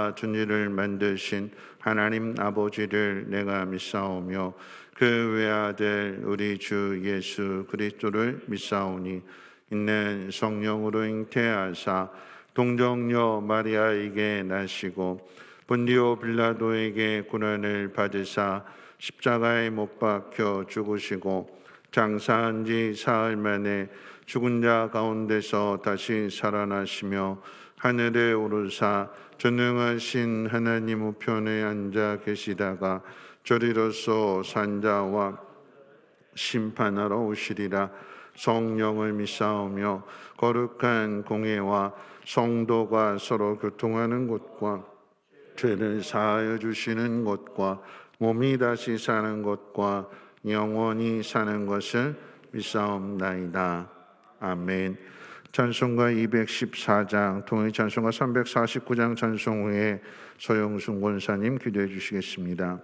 천지와 천지를 만드신 하나님 아버지를 내가 믿사오며 그 외아들 우리 주 예수 그리스도를 믿사오니 이는 성령으로 잉태하사 동정녀 마리아에게 나시고 본디오 빌라도에게 고난을 받으사 십자가에 못 박혀 죽으시고 장사한 지 사흘 만에 죽은 자 가운데서 다시 살아나시며 하늘에 오르사 전능하신 하나님 우편에 앉아 계시다가 저리로서 산자와 심판하러 오시리라. 성령을 믿사오며 거룩한 공회와 성도가 서로 교통하는 것과 죄를 사하여 주시는 것과 몸이 다시 사는 것과 영원히 사는 것을 믿사옵나이다. 아멘. 찬송가 214장, 통일 찬송가 349장 찬송 후에 서영순 권사님 기도해 주시겠습니다.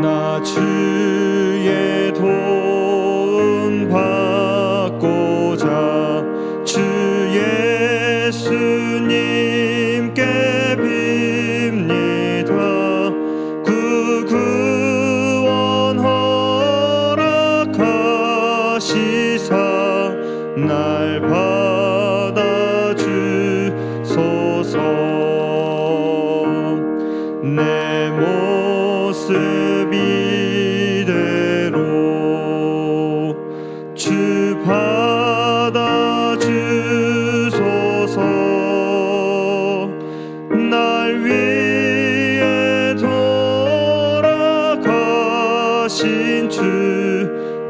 나 주의 도움 받고자 주 예수님께 빕니다. 그 구원 허락하시사 날 받아주소서. 내 모습 이대로 주 받아주소서. 날 위해 돌아가신 주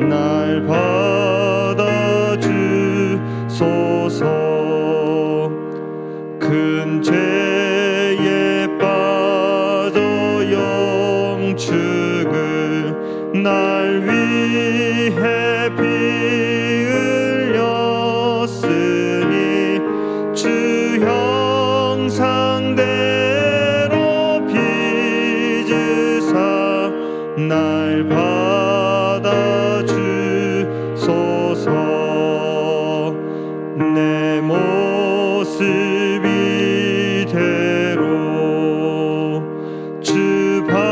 날 받아주소서. 큰 죄에 빠져 영축을 날 위해 피 흘렸으니 주 형상대로 빚으사 날 받아주소서. 내 모습 이대로 주 받아주소서.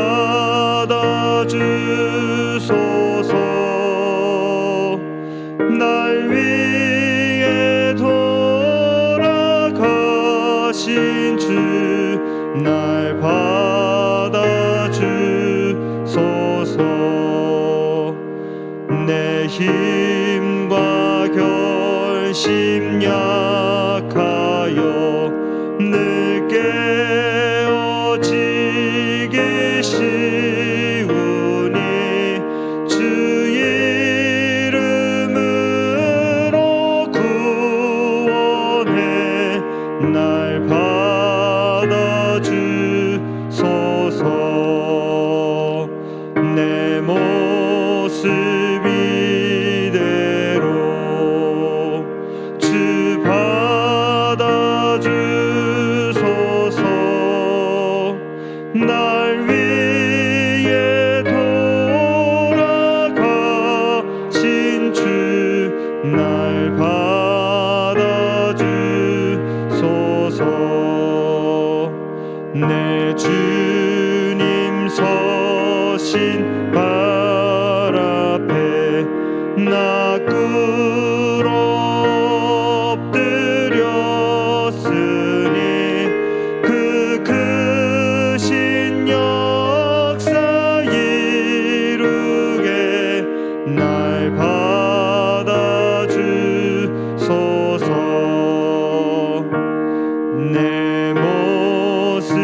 날 위해 돌아가신 주 날 받아주소서. 내 힘과 결심 약하여 늘 깨어지기 쉬우니 주 이름으로 구원해 날 받아주소서. 내 모습 이대로 주 받아주소서. 날 위해 돌아가신 주 날 받아주소서. 내 주님 서신 발 앞에 나 꿇어 엎드렸으니 그 크신 역사 이루게 날 받아주소서. 내 모습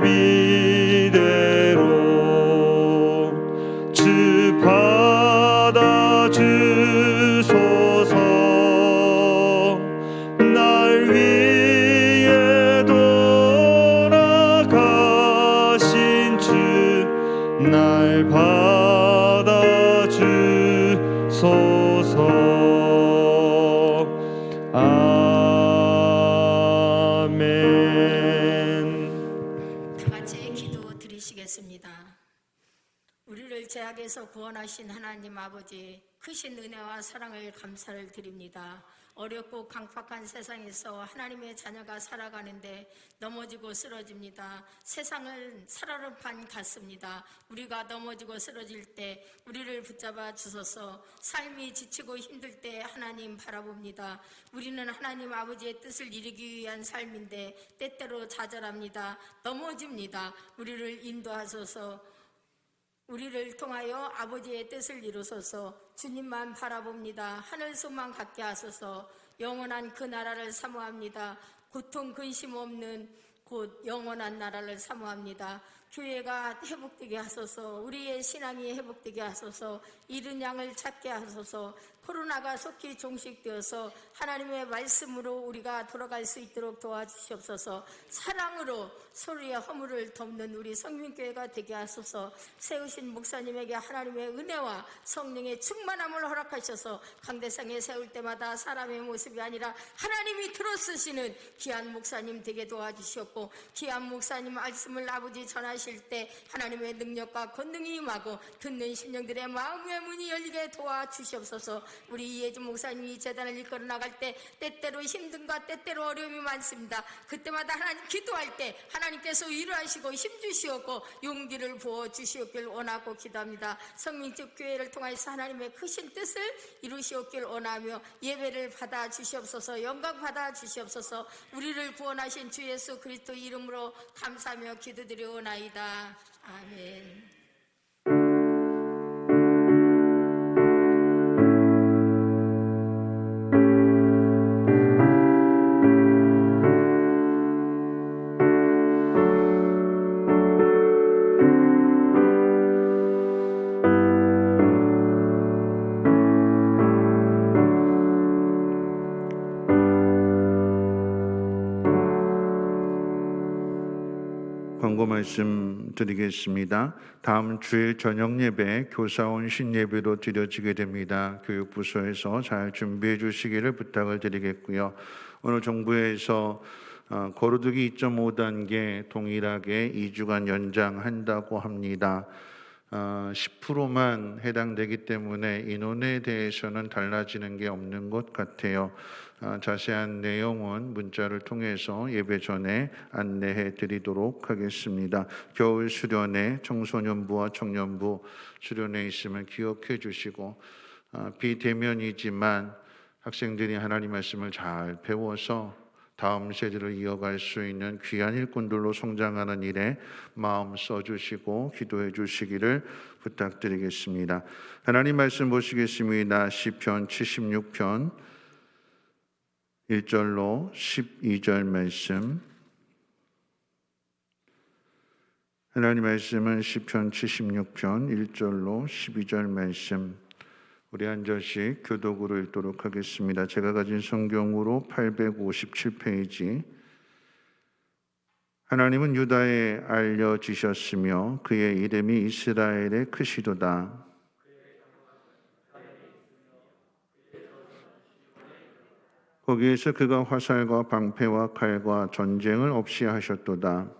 이대로 주 받아주소서. 날 위해 돌아가신 주 날 받아주소서. 아멘. 다 같이 위해 기도 드리시겠습니다. 우리를 죄악에서 구원하신 하나님 아버지, 크신 은혜와 사랑을 감사를 드립니다. 어렵고 강팍한 세상에서 하나님의 자녀가 살아가는데 넘어지고 쓰러집니다. 세상은 살얼음판 같습니다. 우리가 넘어지고 쓰러질 때 우리를 붙잡아 주소서. 삶이 지치고 힘들 때 하나님 바라봅니다. 우리는 하나님 아버지의 뜻을 이루기 위한 삶인데 때때로 좌절합니다. 넘어집니다. 우리를 인도하소서. 우리를 통하여 아버지의 뜻을 이루소서. 주님만 바라봅니다. 하늘 소망 갖게 하소서. 영원한 그 나라를 사모합니다. 고통 근심 없는 곧 영원한 나라를 사모합니다. 교회가 회복되게 하소서. 우리의 신앙이 회복되게 하소서. 잃은 양을 찾게 하소서. 코로나가 속히 종식되어서 하나님의 말씀으로 우리가 돌아갈 수 있도록 도와주시옵소서. 사랑으로 서로의 허물을 덮는 우리 성민교회가 되게 하소서. 세우신 목사님에게 하나님의 은혜와 성령의 충만함을 허락하셔서 강대상에 세울 때마다 사람의 모습이 아니라 하나님이 들어쓰시는 귀한 목사님 되게 도와주시옵고, 귀한 목사님 말씀을 아버지 전하실 때 하나님의 능력과 권능이 임하고 듣는 심령들의 마음의 문이 열리게 도와주시옵소서. 우리 이혜준 목사님이 재단을 이끌어 나갈 때 때때로 힘든가 때때로 어려움이 많습니다. 그때마다 하나님 기도할 때 하나님께서 위로하시고 힘주시옵고 용기를 부어주시옵길 원하고 기도합니다. 성민적 교회를 통해서 하나님의 크신 뜻을 이루시옵길 원하며 예배를 받아 주시옵소서. 영광 받아 주시옵소서. 우리를 구원하신 주 예수 그리스도 이름으로 감사하며 기도드리오나이다. 아멘. 광고 말씀 드리겠습니다. 다음 주일 저녁 예배 교사원 신예배로 드려지게 됩니다. 교육부서에서 잘 준비해 주시기를 부탁을 드리겠고요. 오늘 정부에서 거르두기 2.5단계 동일하게 2주간 연장한다고 합니다. 10%만 해당되기 때문에 인원에 대해서는 달라지는 게 없는 것 같아요. 자세한 내용은 문자를 통해서 예배 전에 안내해 드리도록 하겠습니다. 겨울 수련회 청소년부와 청년부 수련회 있으면 기억해 주시고, 비대면이지만 학생들이 하나님 말씀을 잘 배워서 다음 세대를 이어갈 수 있는 귀한 일꾼들로 성장하는 일에 마음 써주시고 기도해 주시기를 부탁드리겠습니다. 하나님 말씀 보시겠습니다. 시편 76편 1절로 12절 말씀. 하나님 말씀은 시편 76편 1절로 12절 말씀. 우리 한 절씩 교독으로 읽도록 하겠습니다. 제가 가진 성경으로 857페이지. 하나님은 유다에 알려지셨으며 그의 이름이 이스라엘에 크시도다. 거기에서 그가 화살과 방패와 칼과 전쟁을 없이 하셨도다.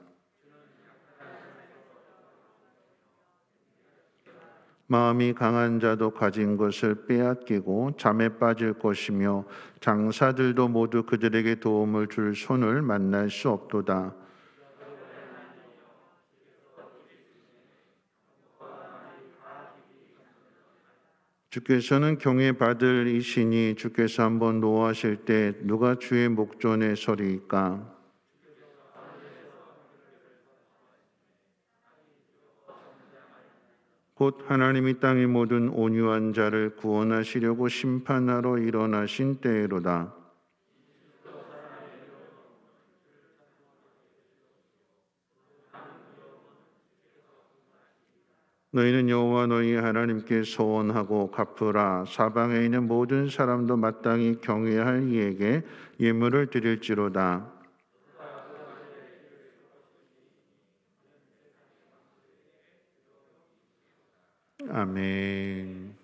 마음이 강한 자도 가진 것을 빼앗기고 잠에 빠질 것이며 장사들도 모두 그들에게 도움을 줄 손을 만날 수 없도다. 주께서는 경외받을 이시니 주께서 한번 노하실 때 누가 주의 목전에 서리이까? 곧 하나님이 땅의 모든 온유한 자를 구원하시려고 심판하러 일어나신 때로다. 너희는 여호와 너희 하나님께 소원하고 갚으라. 사방에 있는 모든 사람도 마땅히 경외할 이에게 예물을 드릴지로다. 아멘.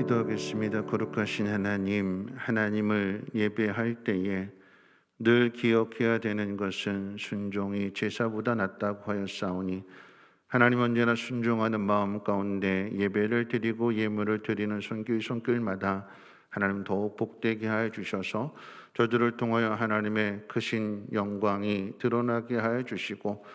기도하겠습니다. 거룩하신 하나님, 하나님을 예배할 때에 늘 기억해야 되는 것은 순종이 제사보다 낫다고 하였사오니 하나님 언제나 순종하는 마음 가운데 예배를 드리고 예물을 드리는 손길마다 하나님 더욱 복되게 하여 주셔서 저들을 통하여 하나님의 크신 영광이 드러나게 하여 주시고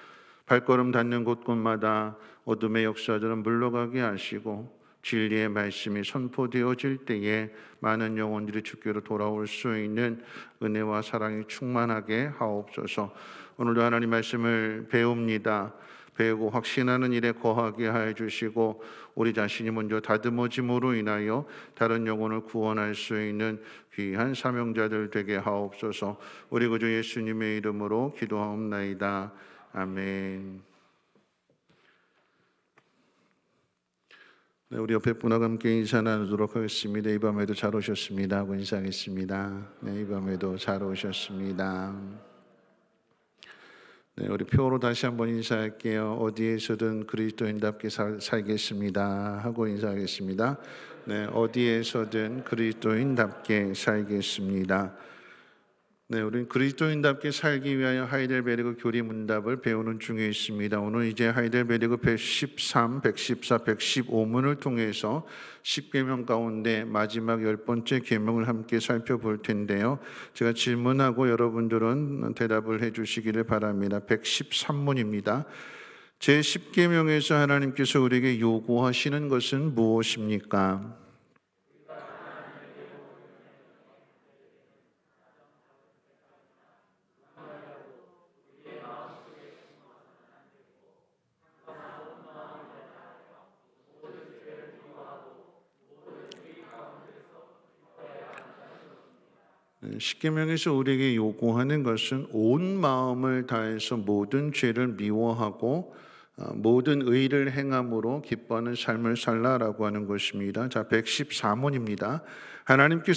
발걸음 닿는 곳곳마다 어둠의 역사들은 물러가게 하시고 진리의 말씀이 선포되어질 때에 많은 영혼들이 주께로 돌아올 수 있는 은혜와 사랑이 충만하게 하옵소서. 오늘도 하나님 말씀을 배웁니다. 배우고 확신하는 일에 거하게 하여 주시고 우리 자신이 먼저 다듬어짐으로 인하여 다른 영혼을 구원할 수 있는 귀한 사명자들 되게 하옵소서. 우리 구주 예수님의 이름으로 기도하옵나이다. 아멘. 네, 우리 옆에 분하고 함께 인사 나누도록 하겠습니다. 이 밤에도 잘 오셨습니다 하고 인사하겠습니다. 네, 이 밤에도 잘 오셨습니다. 네, 우리 표로 다시 한번 인사할게요. 어디에서든 그리스도인답게 살겠습니다 하고 인사하겠습니다. 네, 어디에서든 그리스도인답게 살겠습니다. 네, 우리는 그리스도인답게 살기 위하여 하이델베르그 교리 문답을 배우는 중에 있습니다. 오늘 이제 하이델베르그 113, 114, 115문을 통해서 10계명 가운데 마지막 10번째 계명을 함께 살펴볼 텐데요. 제가 질문하고 여러분들은 대답을 해주시기를 바랍니다. 113문입니다. 제10계명에서 하나님께서 우리에게 요구하시는 것은 무엇입니까? 십계명에서 우리에게 요구하는 것은 온 마음을 다해서 모든 죄를 미워하고 모든 의를 행함으로 기뻐하는 삶을 살라라고 하는 것입니다. 자, 114문입니다. 하나님께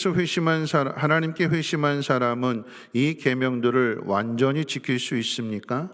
회심한 사람은 이 계명들을 완전히 지킬 수 있습니까?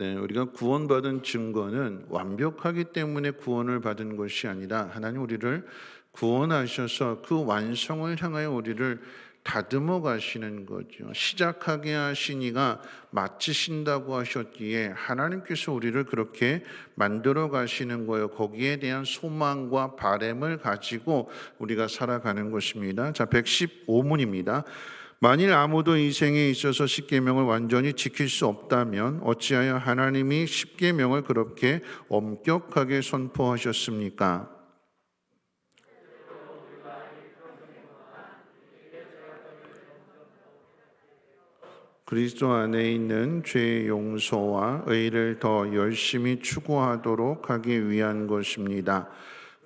네, 우리가 구원받은 증거는 완벽하기 때문에 구원을 받은 것이 아니라 하나님 우리를 구원하셔서 그 완성을 향하여 우리를 다듬어 가시는 거죠. 시작하게 하시니가 마치신다고 하셨기에 하나님께서 우리를 그렇게 만들어 가시는 거예요. 거기에 대한 소망과 바람을 가지고 우리가 살아가는 것입니다. 자, 115문입니다. 만일 아무도 이 생에 있어서 십계명을 완전히 지킬 수 없다면 어찌하여 하나님이 십계명을 그렇게 엄격하게 선포하셨습니까? 그리스도 안에 있는 죄의 용서와 의를 더 열심히 추구하도록 하기 위한 것입니다.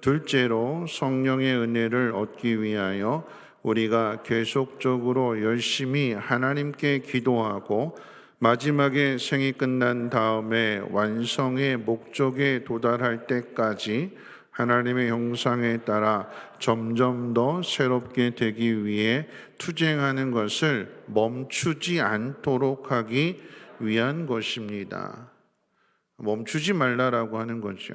둘째로 성령의 은혜를 얻기 위하여 우리가 계속적으로 열심히 하나님께 기도하고 마지막에 생이 끝난 다음에 완성의 목적에 도달할 때까지 하나님의 형상에 따라 점점 더 새롭게 되기 위해 투쟁하는 것을 멈추지 않도록 하기 위한 것입니다. 멈추지 말라라고 하는 거죠.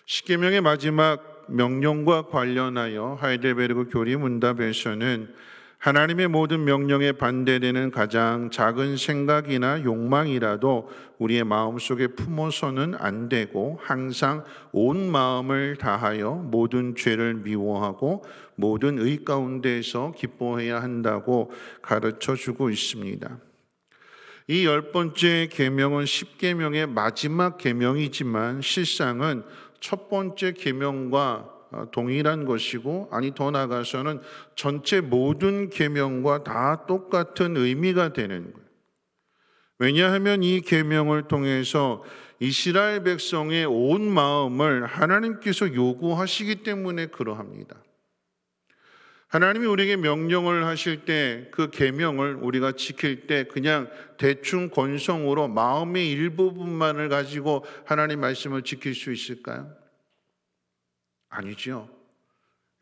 십계명의 마지막 명령과 관련하여 하이델베르그 교리 문답에서는 하나님의 모든 명령에 반대되는 가장 작은 생각이나 욕망이라도 우리의 마음속에 품어서는 안 되고 항상 온 마음을 다하여 모든 죄를 미워하고 모든 의 가운데에서 기뻐해야 한다고 가르쳐 주고 있습니다. 이 10번째 계명은 10계명의 마지막 계명이지만 실상은 첫 번째 계명과 동일한 것이고 더 나아가서는 전체 모든 계명과 다 똑같은 의미가 되는 거예요. 왜냐하면 이 계명을 통해서 이스라엘 백성의 온 마음을 하나님께서 요구하시기 때문에 그러합니다. 하나님이 우리에게 명령을 하실 때 그 계명을 우리가 지킬 때 그냥 대충 건성으로 마음의 일부분만을 가지고 하나님 말씀을 지킬 수 있을까요? 아니죠.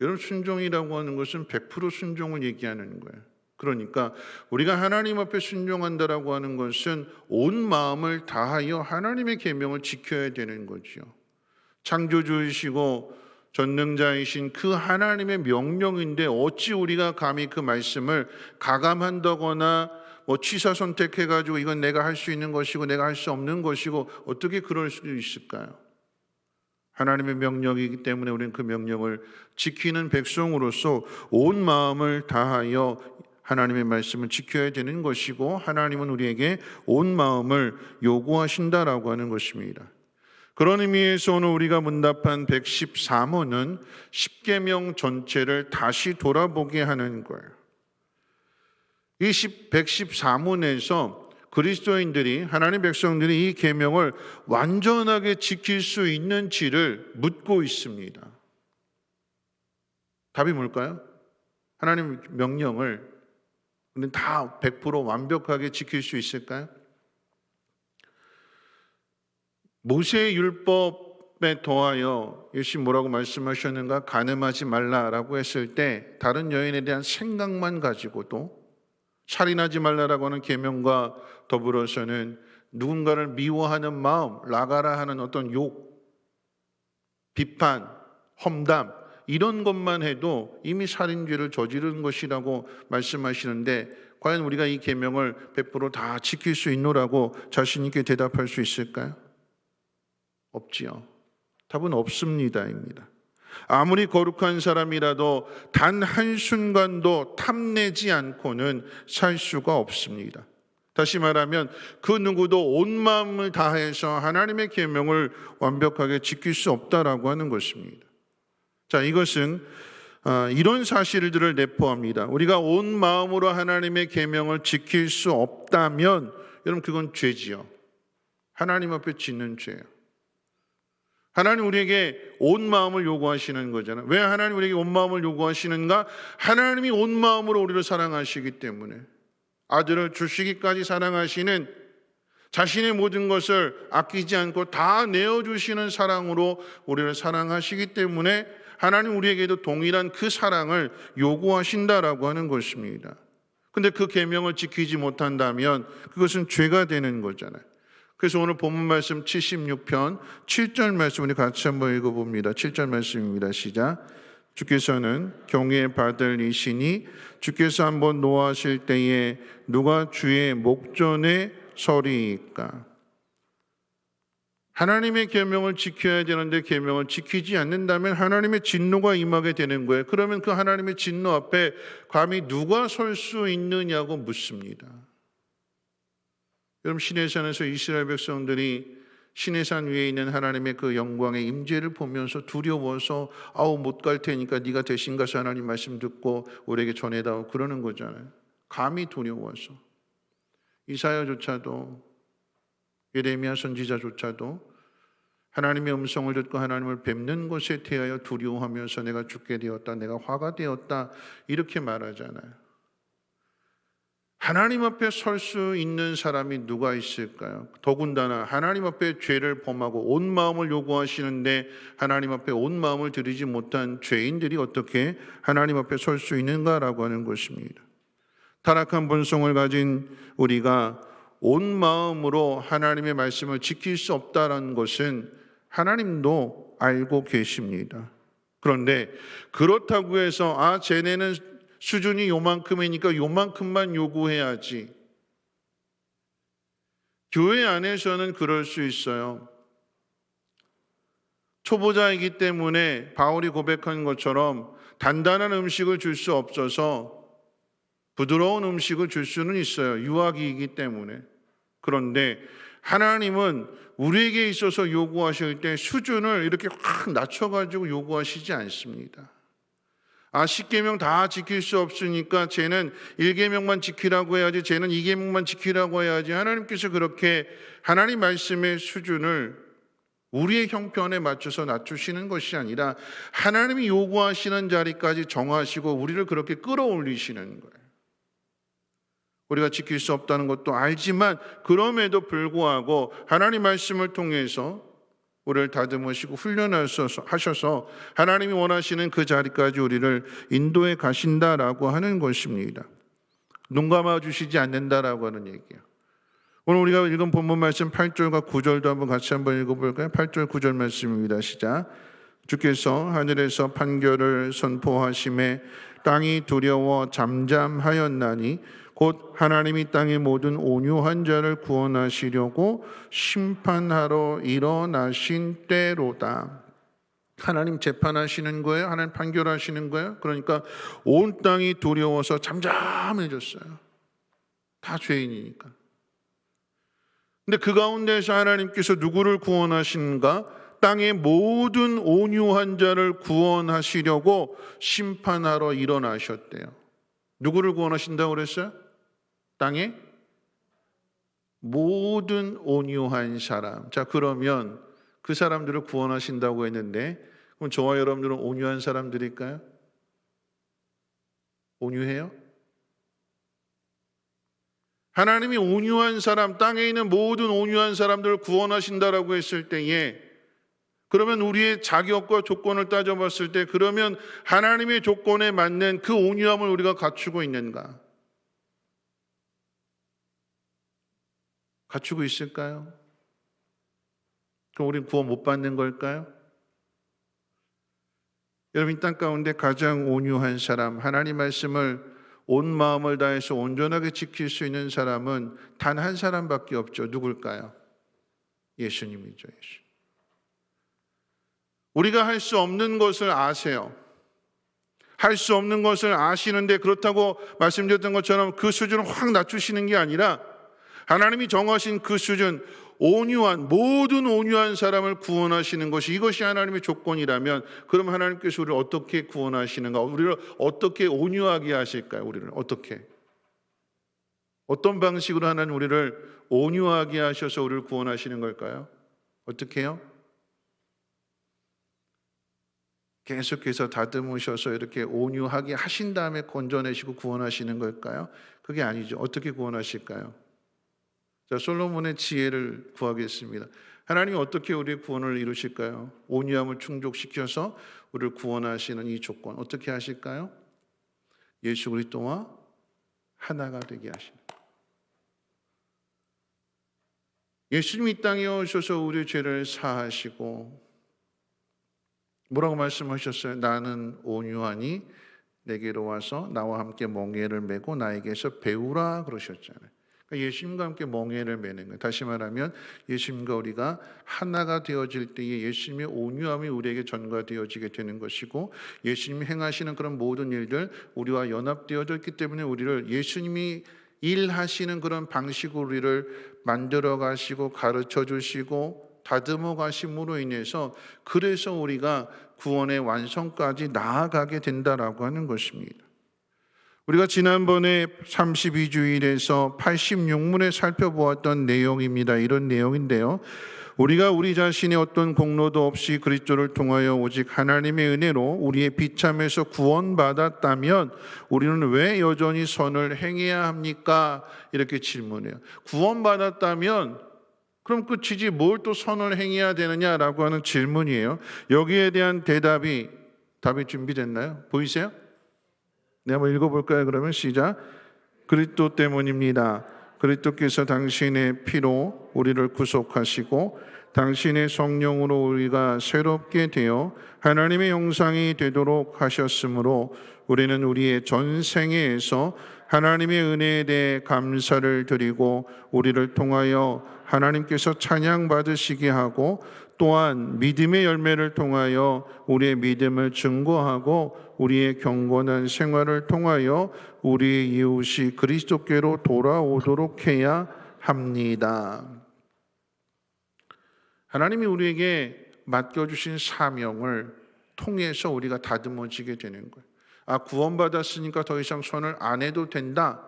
여러분, 순종이라고 하는 것은 100% 순종을 얘기하는 거예요. 그러니까 우리가 하나님 앞에 순종한다라고 하는 것은 온 마음을 다하여 하나님의 계명을 지켜야 되는 거죠. 창조주이시고 전능자이신 그 하나님의 명령인데 어찌 우리가 감히 그 말씀을 가감한다거나 취사 선택해가지고 이건 내가 할 수 있는 것이고 내가 할 수 없는 것이고 어떻게 그럴 수 있을까요? 하나님의 명령이기 때문에 우리는 그 명령을 지키는 백성으로서 온 마음을 다하여 하나님의 말씀을 지켜야 되는 것이고 하나님은 우리에게 온 마음을 요구하신다라고 하는 것입니다. 그런 의미에서 오늘 우리가 문답한 114문은 십계명 전체를 다시 돌아보게 하는 거예요. 이 114문에서 그리스도인들이, 하나님 백성들이 이 계명을 완전하게 지킬 수 있는지를 묻고 있습니다. 답이 뭘까요? 하나님 명령을 우리는 다 100% 완벽하게 지킬 수 있을까요? 모세의 율법에 더하여 예수님 뭐라고 말씀하셨는가? 간음하지 말라라고 했을 때 다른 여인에 대한 생각만 가지고도, 살인하지 말라라고 하는 계명과 더불어서는 누군가를 미워하는 마음, 나가라 하는 어떤 욕, 비판, 험담, 이런 것만 해도 이미 살인죄를 저지른 것이라고 말씀하시는데 과연 우리가 이 계명을 100% 다 지킬 수 있노라고 자신 있게 대답할 수 있을까요? 없지요. 답은 없습니다입니다. 아무리 거룩한 사람이라도 단 한순간도 탐내지 않고는 살 수가 없습니다. 다시 말하면 그 누구도 온 마음을 다해서 하나님의 계명을 완벽하게 지킬 수 없다라고 하는 것입니다. 자, 이것은 이런 사실들을 내포합니다. 우리가 온 마음으로 하나님의 계명을 지킬 수 없다면 여러분 그건 죄지요. 하나님 앞에 짓는 죄예요. 하나님 우리에게 온 마음을 요구하시는 거잖아요. 왜 하나님 우리에게 온 마음을 요구하시는가? 하나님이 온 마음으로 우리를 사랑하시기 때문에, 아들을 주시기까지 사랑하시는, 자신의 모든 것을 아끼지 않고 다 내어주시는 사랑으로 우리를 사랑하시기 때문에 하나님 우리에게도 동일한 그 사랑을 요구하신다라고 하는 것입니다. 근데 그 계명을 지키지 못한다면 그것은 죄가 되는 거잖아요. 그래서 오늘 본문 말씀 76편 7절 말씀 우리 같이 한번 읽어봅니다. 7절 말씀입니다. 시작. 주께서는 경외 받을 이시니 주께서 한번 노하실 때에 누가 주의 목전에 서리이까. 하나님의 계명을 지켜야 되는데 계명을 지키지 않는다면 하나님의 진노가 임하게 되는 거예요. 그러면 그 하나님의 진노 앞에 감히 누가 설 수 있느냐고 묻습니다. 여러분, 시내산에서 이스라엘 백성들이 시내산 위에 있는 하나님의 그 영광의 임재를 보면서 두려워서 못 갈 테니까 네가 대신 가서 하나님 말씀 듣고 우리에게 전해다오 그러는 거잖아요. 감히 두려워서. 이사야조차도, 예레미야 선지자조차도 하나님의 음성을 듣고 하나님을 뵙는 것에 대하여 두려워하면서 내가 죽게 되었다, 내가 화가 되었다 이렇게 말하잖아요. 하나님 앞에 설 수 있는 사람이 누가 있을까요? 더군다나 하나님 앞에 죄를 범하고 온 마음을 요구하시는데 하나님 앞에 온 마음을 들이지 못한 죄인들이 어떻게 하나님 앞에 설 수 있는가라고 하는 것입니다. 타락한 본성을 가진 우리가 온 마음으로 하나님의 말씀을 지킬 수 없다는 것은 하나님도 알고 계십니다. 그런데 그렇다고 해서 쟤네는 수준이 요만큼이니까 요만큼만 요구해야지. 교회 안에서는 그럴 수 있어요. 초보자이기 때문에 바울이 고백한 것처럼 단단한 음식을 줄 수 없어서 부드러운 음식을 줄 수는 있어요. 유아기이기 때문에. 그런데 하나님은 우리에게 있어서 요구하실 때 수준을 이렇게 확 낮춰가지고 요구하시지 않습니다. 10계명 다 지킬 수 없으니까 쟤는 1계명만 지키라고 해야지, 쟤는 2계명만 지키라고 해야지. 하나님께서 그렇게 하나님 말씀의 수준을 우리의 형편에 맞춰서 낮추시는 것이 아니라 하나님이 요구하시는 자리까지 정하시고 우리를 그렇게 끌어올리시는 거예요. 우리가 지킬 수 없다는 것도 알지만 그럼에도 불구하고 하나님 말씀을 통해서 우리를 다듬으시고 훈련하셔서 하나님이 원하시는 그 자리까지 우리를 인도해 가신다라고 하는 것입니다. 눈 감아 주시지 않는다라고 하는 얘기예요. 오늘 우리가 읽은 본문 말씀 8절과 9절도 한번 같이 한번 읽어볼까요? 8절 9절 말씀입니다. 시작. 주께서 하늘에서 판결을 선포하심에 땅이 두려워 잠잠하였나니 곧 하나님이 땅의 모든 온유한 자를 구원하시려고 심판하러 일어나신 때로다. 하나님 재판하시는 거예요? 하나님 판결하시는 거예요? 그러니까 온 땅이 두려워서 잠잠해졌어요. 다 죄인이니까. 근데 그 가운데서 하나님께서 누구를 구원하시는가? 땅의 모든 온유한 자를 구원하시려고 심판하러 일어나셨대요. 누구를 구원하신다고 그랬어요? 땅의 모든 온유한 사람. 자, 그러면 그 사람들을 구원하신다고 했는데 그럼 저와 여러분들은 온유한 사람들일까요? 온유해요? 하나님이 온유한 사람, 땅에 있는 모든 온유한 사람들을 구원하신다라고 했을 때에 그러면 우리의 자격과 조건을 따져봤을 때 그러면 하나님의 조건에 맞는 그 온유함을 우리가 갖추고 있는가? 갖추고 있을까요? 그럼 우리는 구원 못 받는 걸까요? 여러분, 이 땅 가운데 가장 온유한 사람, 하나님 말씀을 온 마음을 다해서 온전하게 지킬 수 있는 사람은 단 한 사람밖에 없죠. 누굴까요? 예수님이죠. 예수. 우리가 할 수 없는 것을 아세요. 할 수 없는 것을 아시는데 그렇다고 말씀드렸던 것처럼 그 수준을 확 낮추시는 게 아니라 하나님이 정하신 그 수준, 온유한 모든 온유한 사람을 구원하시는 것이 이것이 하나님의 조건이라면 그럼 하나님께서 우리를 어떻게 구원하시는가? 우리를 어떻게 온유하게 하실까요? 우리를 어떻게? 어떤 방식으로 하나님 우리를 온유하게 하셔서 우리를 구원하시는 걸까요? 어떻게 해요? 계속해서 다듬으셔서 이렇게 온유하게 하신 다음에 건져내시고 구원하시는 걸까요? 그게 아니죠. 어떻게 구원하실까요? 자, 솔로몬의 지혜를 구하겠습니다. 하나님이 어떻게 우리의 구원을 이루실까요? 온유함을 충족시켜서 우리를 구원하시는 이 조건 어떻게 하실까요? 예수 그리스도와 하나가 되게 하시는. 예수님이 이 땅에 오셔서 우리의 죄를 사하시고 뭐라고 말씀하셨어요? 나는 온유하니 내게로 와서 나와 함께 멍에를 메고 나에게서 배우라 그러셨잖아요. 그러니까 예수님과 함께 멍에를 메는 거예요. 다시 말하면 예수님과 우리가 하나가 되어질 때에 예수님의 온유함이 우리에게 전가되어지게 되는 것이고 예수님이 행하시는 그런 모든 일들 우리와 연합되어져 있기 때문에 우리를 예수님이 일하시는 그런 방식으로 우리를 만들어 가시고 가르쳐 주시고 다듬어 가심으로 인해서 그래서 우리가 구원의 완성까지 나아가게 된다라고 하는 것입니다. 우리가 지난번에 32주일에서 86문에 살펴보았던 내용입니다. 이런 내용인데요. 우리가 우리 자신의 어떤 공로도 없이 그리스도를 통하여 오직 하나님의 은혜로 우리의 비참에서 구원받았다면 우리는 왜 여전히 선을 행해야 합니까? 이렇게 질문해요. 구원받았다면 그럼 끝이지 뭘 또 선을 행해야 되느냐라고 하는 질문이에요. 여기에 대한 답이 준비됐나요? 보이세요? 네, 한번 읽어볼까요? 그러면 시작. 그리스도 때문입니다. 그리스도께서 당신의 피로 우리를 구속하시고 당신의 성령으로 우리가 새롭게 되어 하나님의 형상이 되도록 하셨으므로 우리는 우리의 전생애에서 하나님의 은혜에 대해 감사를 드리고 우리를 통하여 하나님께서 찬양받으시게 하고 또한 믿음의 열매를 통하여 우리의 믿음을 증거하고 우리의 경건한 생활을 통하여 우리의 이웃이 그리스도께로 돌아오도록 해야 합니다. 하나님이 우리에게 맡겨주신 사명을 통해서 우리가 다듬어지게 되는 거예요. 아, 구원받았으니까 더 이상 선을 안 해도 된다.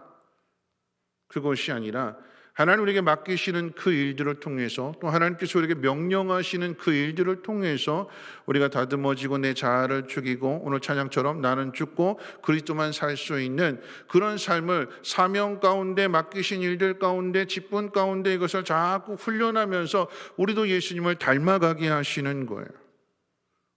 그것이 아니라 하나님 우리에게 맡기시는 그 일들을 통해서 또 하나님께서 우리에게 명령하시는 그 일들을 통해서 우리가 다듬어지고 내 자아를 죽이고 오늘 찬양처럼 나는 죽고 그리스도만 살 수 있는 그런 삶을 사명 가운데 맡기신 일들 가운데 직분 가운데 이것을 자꾸 훈련하면서 우리도 예수님을 닮아가게 하시는 거예요.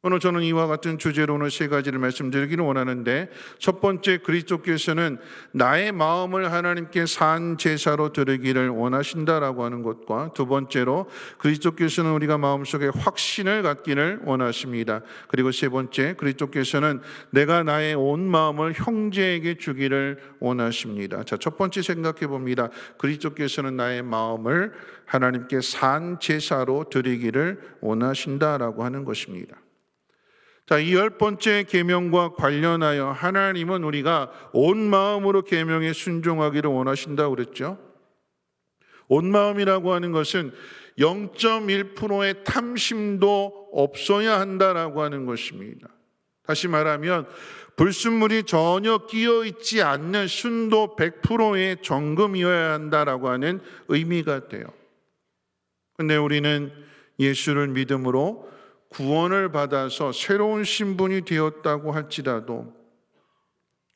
오늘 저는 이와 같은 주제로 오늘 세 가지를 말씀드리기를 원하는데, 첫 번째, 그리스도께서는 나의 마음을 하나님께 산 제사로 드리기를 원하신다라고 하는 것과, 두 번째로 그리스도께서는 우리가 마음속에 확신을 갖기를 원하십니다. 그리고 세 번째, 그리스도께서는 내가 나의 온 마음을 형제에게 주기를 원하십니다. 자, 첫 번째 생각해 봅니다. 그리스도께서는 나의 마음을 하나님께 산 제사로 드리기를 원하신다라고 하는 것입니다. 자, 이 10번째 계명과 관련하여 하나님은 우리가 온 마음으로 계명에 순종하기를 원하신다고 그랬죠. 온 마음이라고 하는 것은 0.1%의 탐심도 없어야 한다라고 하는 것입니다. 다시 말하면 불순물이 전혀 끼어 있지 않는 순도 100%의 정금이어야 한다라고 하는 의미가 돼요. 근데 우리는 예수를 믿음으로 구원을 받아서 새로운 신분이 되었다고 할지라도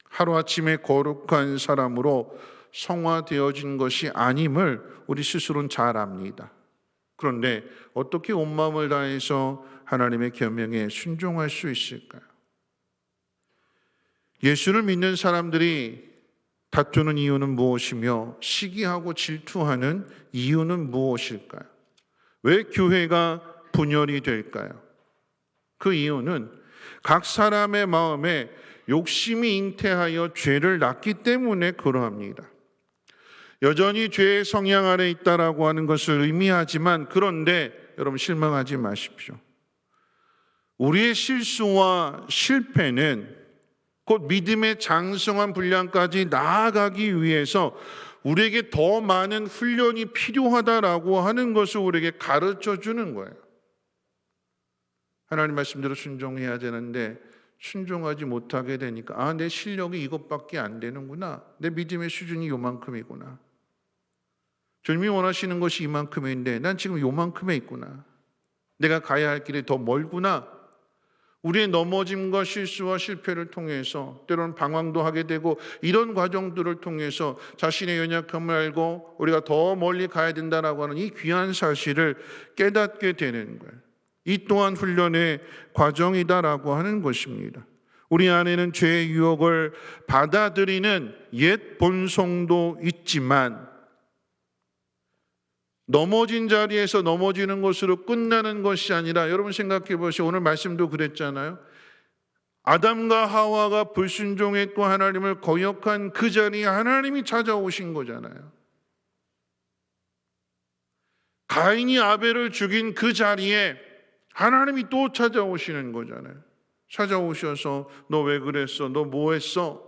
하루아침에 거룩한 사람으로 성화되어진 것이 아님을 우리 스스로는 잘 압니다. 그런데 어떻게 온 마음을 다해서 하나님의 계명에 순종할 수 있을까요? 예수를 믿는 사람들이 다투는 이유는 무엇이며 시기하고 질투하는 이유는 무엇일까요? 왜 교회가 분열이 될까요? 그 이유는 각 사람의 마음에 욕심이 잉태하여 죄를 낳기 때문에 그러합니다. 여전히 죄의 성향 아래 있다라고 하는 것을 의미하지만, 그런데 여러분 실망하지 마십시오. 우리의 실수와 실패는 곧 믿음의 장성한 분량까지 나아가기 위해서 우리에게 더 많은 훈련이 필요하다라고 하는 것을 우리에게 가르쳐 주는 거예요. 하나님 말씀대로 순종해야 되는데 순종하지 못하게 되니까 내 실력이 이것밖에 안 되는구나. 내 믿음의 수준이 요만큼이구나. 주님이 원하시는 것이 이만큼인데 난 지금 요만큼에 있구나. 내가 가야 할 길이 더 멀구나. 우리의 넘어짐과 실수와 실패를 통해서 때로는 방황도 하게 되고, 이런 과정들을 통해서 자신의 연약함을 알고 우리가 더 멀리 가야 된다라고 하는 이 귀한 사실을 깨닫게 되는 거예요. 이 또한 훈련의 과정이다라고 하는 것입니다. 우리 안에는 죄의 유혹을 받아들이는 옛 본성도 있지만 넘어진 자리에서 넘어지는 것으로 끝나는 것이 아니라, 여러분 생각해 보시오. 오늘 말씀도 그랬잖아요. 아담과 하와가 불순종했고 하나님을 거역한 그 자리에 하나님이 찾아오신 거잖아요. 가인이 아벨을 죽인 그 자리에 하나님이 또 찾아오시는 거잖아요. 찾아오셔서 너 왜 그랬어? 너 뭐 했어?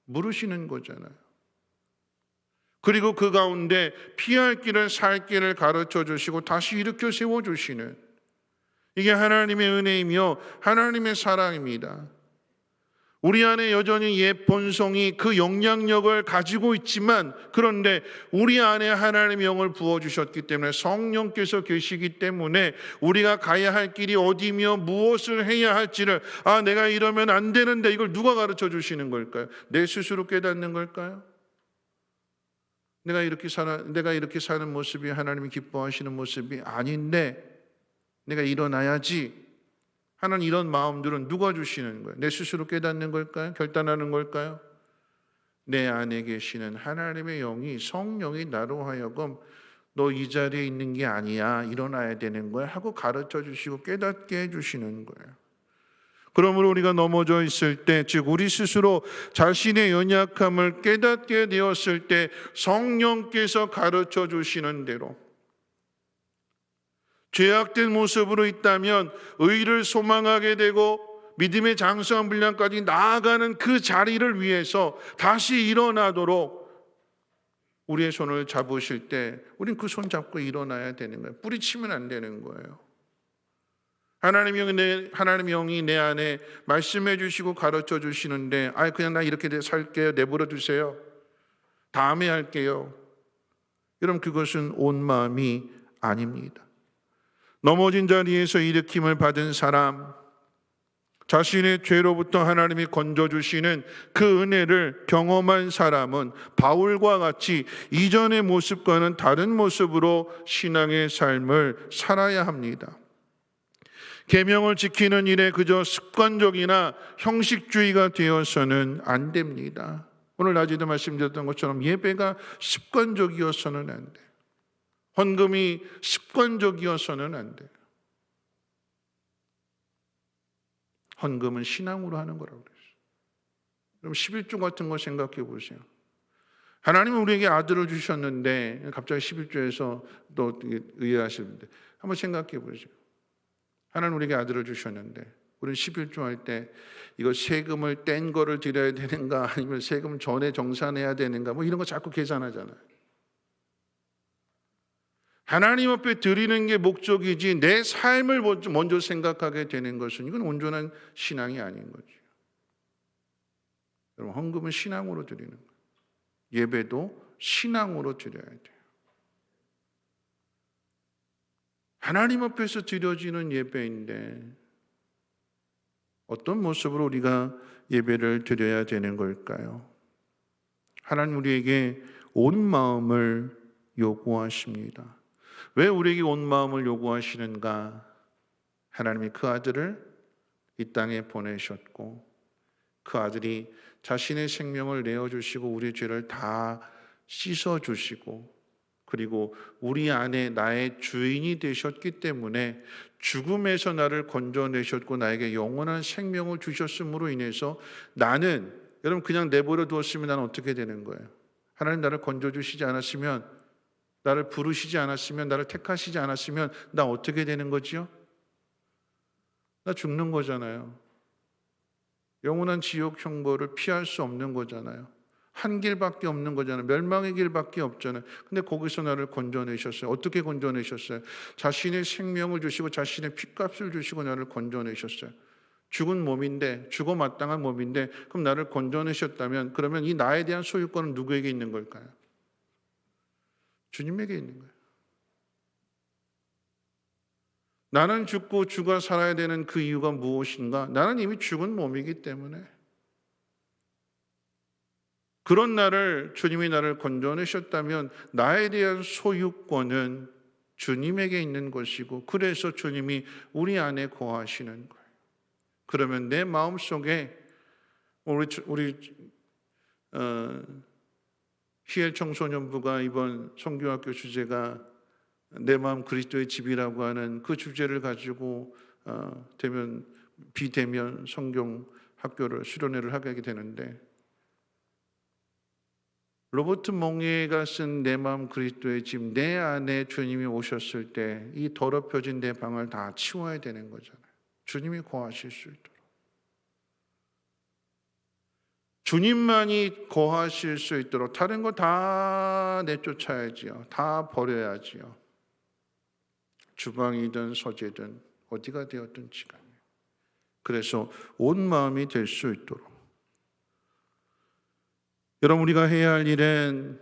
물으시는 거잖아요. 그리고 그 가운데 피할 길을 살 길을 가르쳐 주시고 다시 일으켜 세워 주시는, 이게 하나님의 은혜이며 하나님의 사랑입니다. 우리 안에 여전히 옛 본성이 그 영향력을 가지고 있지만, 그런데 우리 안에 하나님의 영을 부어주셨기 때문에, 성령께서 계시기 때문에 우리가 가야 할 길이 어디며 무엇을 해야 할지를, 내가 이러면 안 되는데, 이걸 누가 가르쳐 주시는 걸까요? 내 스스로 깨닫는 걸까요? 내가 이렇게 사는 모습이 하나님이 기뻐하시는 모습이 아닌데 내가 일어나야지 하는 이런 마음들은 누가 주시는 거예요? 내 스스로 깨닫는 걸까요? 결단하는 걸까요? 내 안에 계시는 하나님의 영이, 성령이 나로 하여금 너 이 자리에 있는 게 아니야, 일어나야 되는 거야 하고 가르쳐 주시고 깨닫게 해주시는 거예요. 그러므로 우리가 넘어져 있을 때, 즉 우리 스스로 자신의 연약함을 깨닫게 되었을 때 성령께서 가르쳐 주시는 대로, 죄악된 모습으로 있다면 의를 소망하게 되고 믿음의 장성한 분량까지 나아가는 그 자리를 위해서 다시 일어나도록 우리의 손을 잡으실 때 우린 그 손 잡고 일어나야 되는 거예요. 뿌리치면 안 되는 거예요. 하나님의 영이 내 안에 말씀해 주시고 가르쳐 주시는데, 그냥 나 이렇게 살게요, 내버려 두세요, 다음에 할게요, 여러분, 그것은 온 마음이 아닙니다. 넘어진 자리에서 일으킴을 받은 사람, 자신의 죄로부터 하나님이 건져주시는 그 은혜를 경험한 사람은 바울과 같이 이전의 모습과는 다른 모습으로 신앙의 삶을 살아야 합니다. 계명을 지키는 일에 그저 습관적이나 형식주의가 되어서는 안 됩니다. 오늘 낮에도 말씀드렸던 것처럼 예배가 습관적이어서는 안 돼요. 헌금이 습관적이어서는 안 돼요. 헌금은 신앙으로 하는 거라고 그랬어요. 그럼 11조 같은 거 생각해 보세요. 하나님은 우리에게 아들을 주셨는데 갑자기 11조에서 또 의아하시는데 한번 생각해 보세요. 하나님 우리에게 아들을 주셨는데 우리는 11조 할 때 이거 세금을 뗀 거를 드려야 되는가 아니면 세금 전에 정산해야 되는가 뭐 이런 거 자꾸 계산하잖아요. 하나님 앞에 드리는 게 목적이지 내 삶을 먼저 생각하게 되는 것은 이건 온전한 신앙이 아닌 거죠. 여러분, 헌금은 신앙으로 드리는 거예요. 예배도 신앙으로 드려야 돼요. 하나님 앞에서 드려지는 예배인데 어떤 모습으로 우리가 예배를 드려야 되는 걸까요? 하나님 우리에게 온 마음을 요구하십니다. 왜 우리에게 온 마음을 요구하시는가? 하나님이 그 아들을 이 땅에 보내셨고 그 아들이 자신의 생명을 내어주시고 우리 죄를 다 씻어주시고 그리고 우리 안에 나의 주인이 되셨기 때문에 죽음에서 나를 건져내셨고 나에게 영원한 생명을 주셨음으로 인해서 나는 여러분 그냥 내버려 두었으면 나는 어떻게 되는 거예요? 하나님 나를 건져주시지 않았으면 나를 부르시지 않았으면 나를 택하시지 않았으면 나 어떻게 되는 거지요? 나 죽는 거잖아요. 영원한 지옥 형벌을 피할 수 없는 거잖아요. 한 길밖에 없는 거잖아요. 멸망의 길밖에 없잖아요. 근데 거기서 나를 건져내셨어요. 어떻게 건져내셨어요? 자신의 생명을 주시고 자신의 핏값을 주시고 나를 건져내셨어요. 죽은 몸인데 죽어 마땅한 몸인데 그럼 나를 건져내셨다면 그러면 이 나에 대한 소유권은 누구에게 있는 걸까요? 주님에게 있는 거예요. 나는 죽고 주가 살아야 되는 그 이유가 무엇인가? 나는 이미 죽은 몸이기 때문에 그런 나를 주님이 나를 건져내셨다면 나에 대한 소유권은 주님에게 있는 것이고 그래서 주님이 우리 안에 거하시는 거예요. 그러면 내 마음속에 우리 희엘 청소년부가 이번 성교학교 주제가 내 마음 그리스도의 집이라고 하는 그 주제를 가지고 비대면 성경 학교를 수련회를 하게 되는데 로버트 몽예가 쓴 내 마음 그리스도의 집, 내 안에 주님이 오셨을 때 이 더럽혀진 내 방을 다 치워야 되는 거잖아요. 주님이 거하실 수 있도록. 주님만이 거하실 수 있도록 다른 거 다 내쫓아야지요. 다 버려야지요. 주방이든 서재든 어디가 되었든지 간에. 그래서 온 마음이 될 수 있도록. 여러분 우리가 해야 할 일은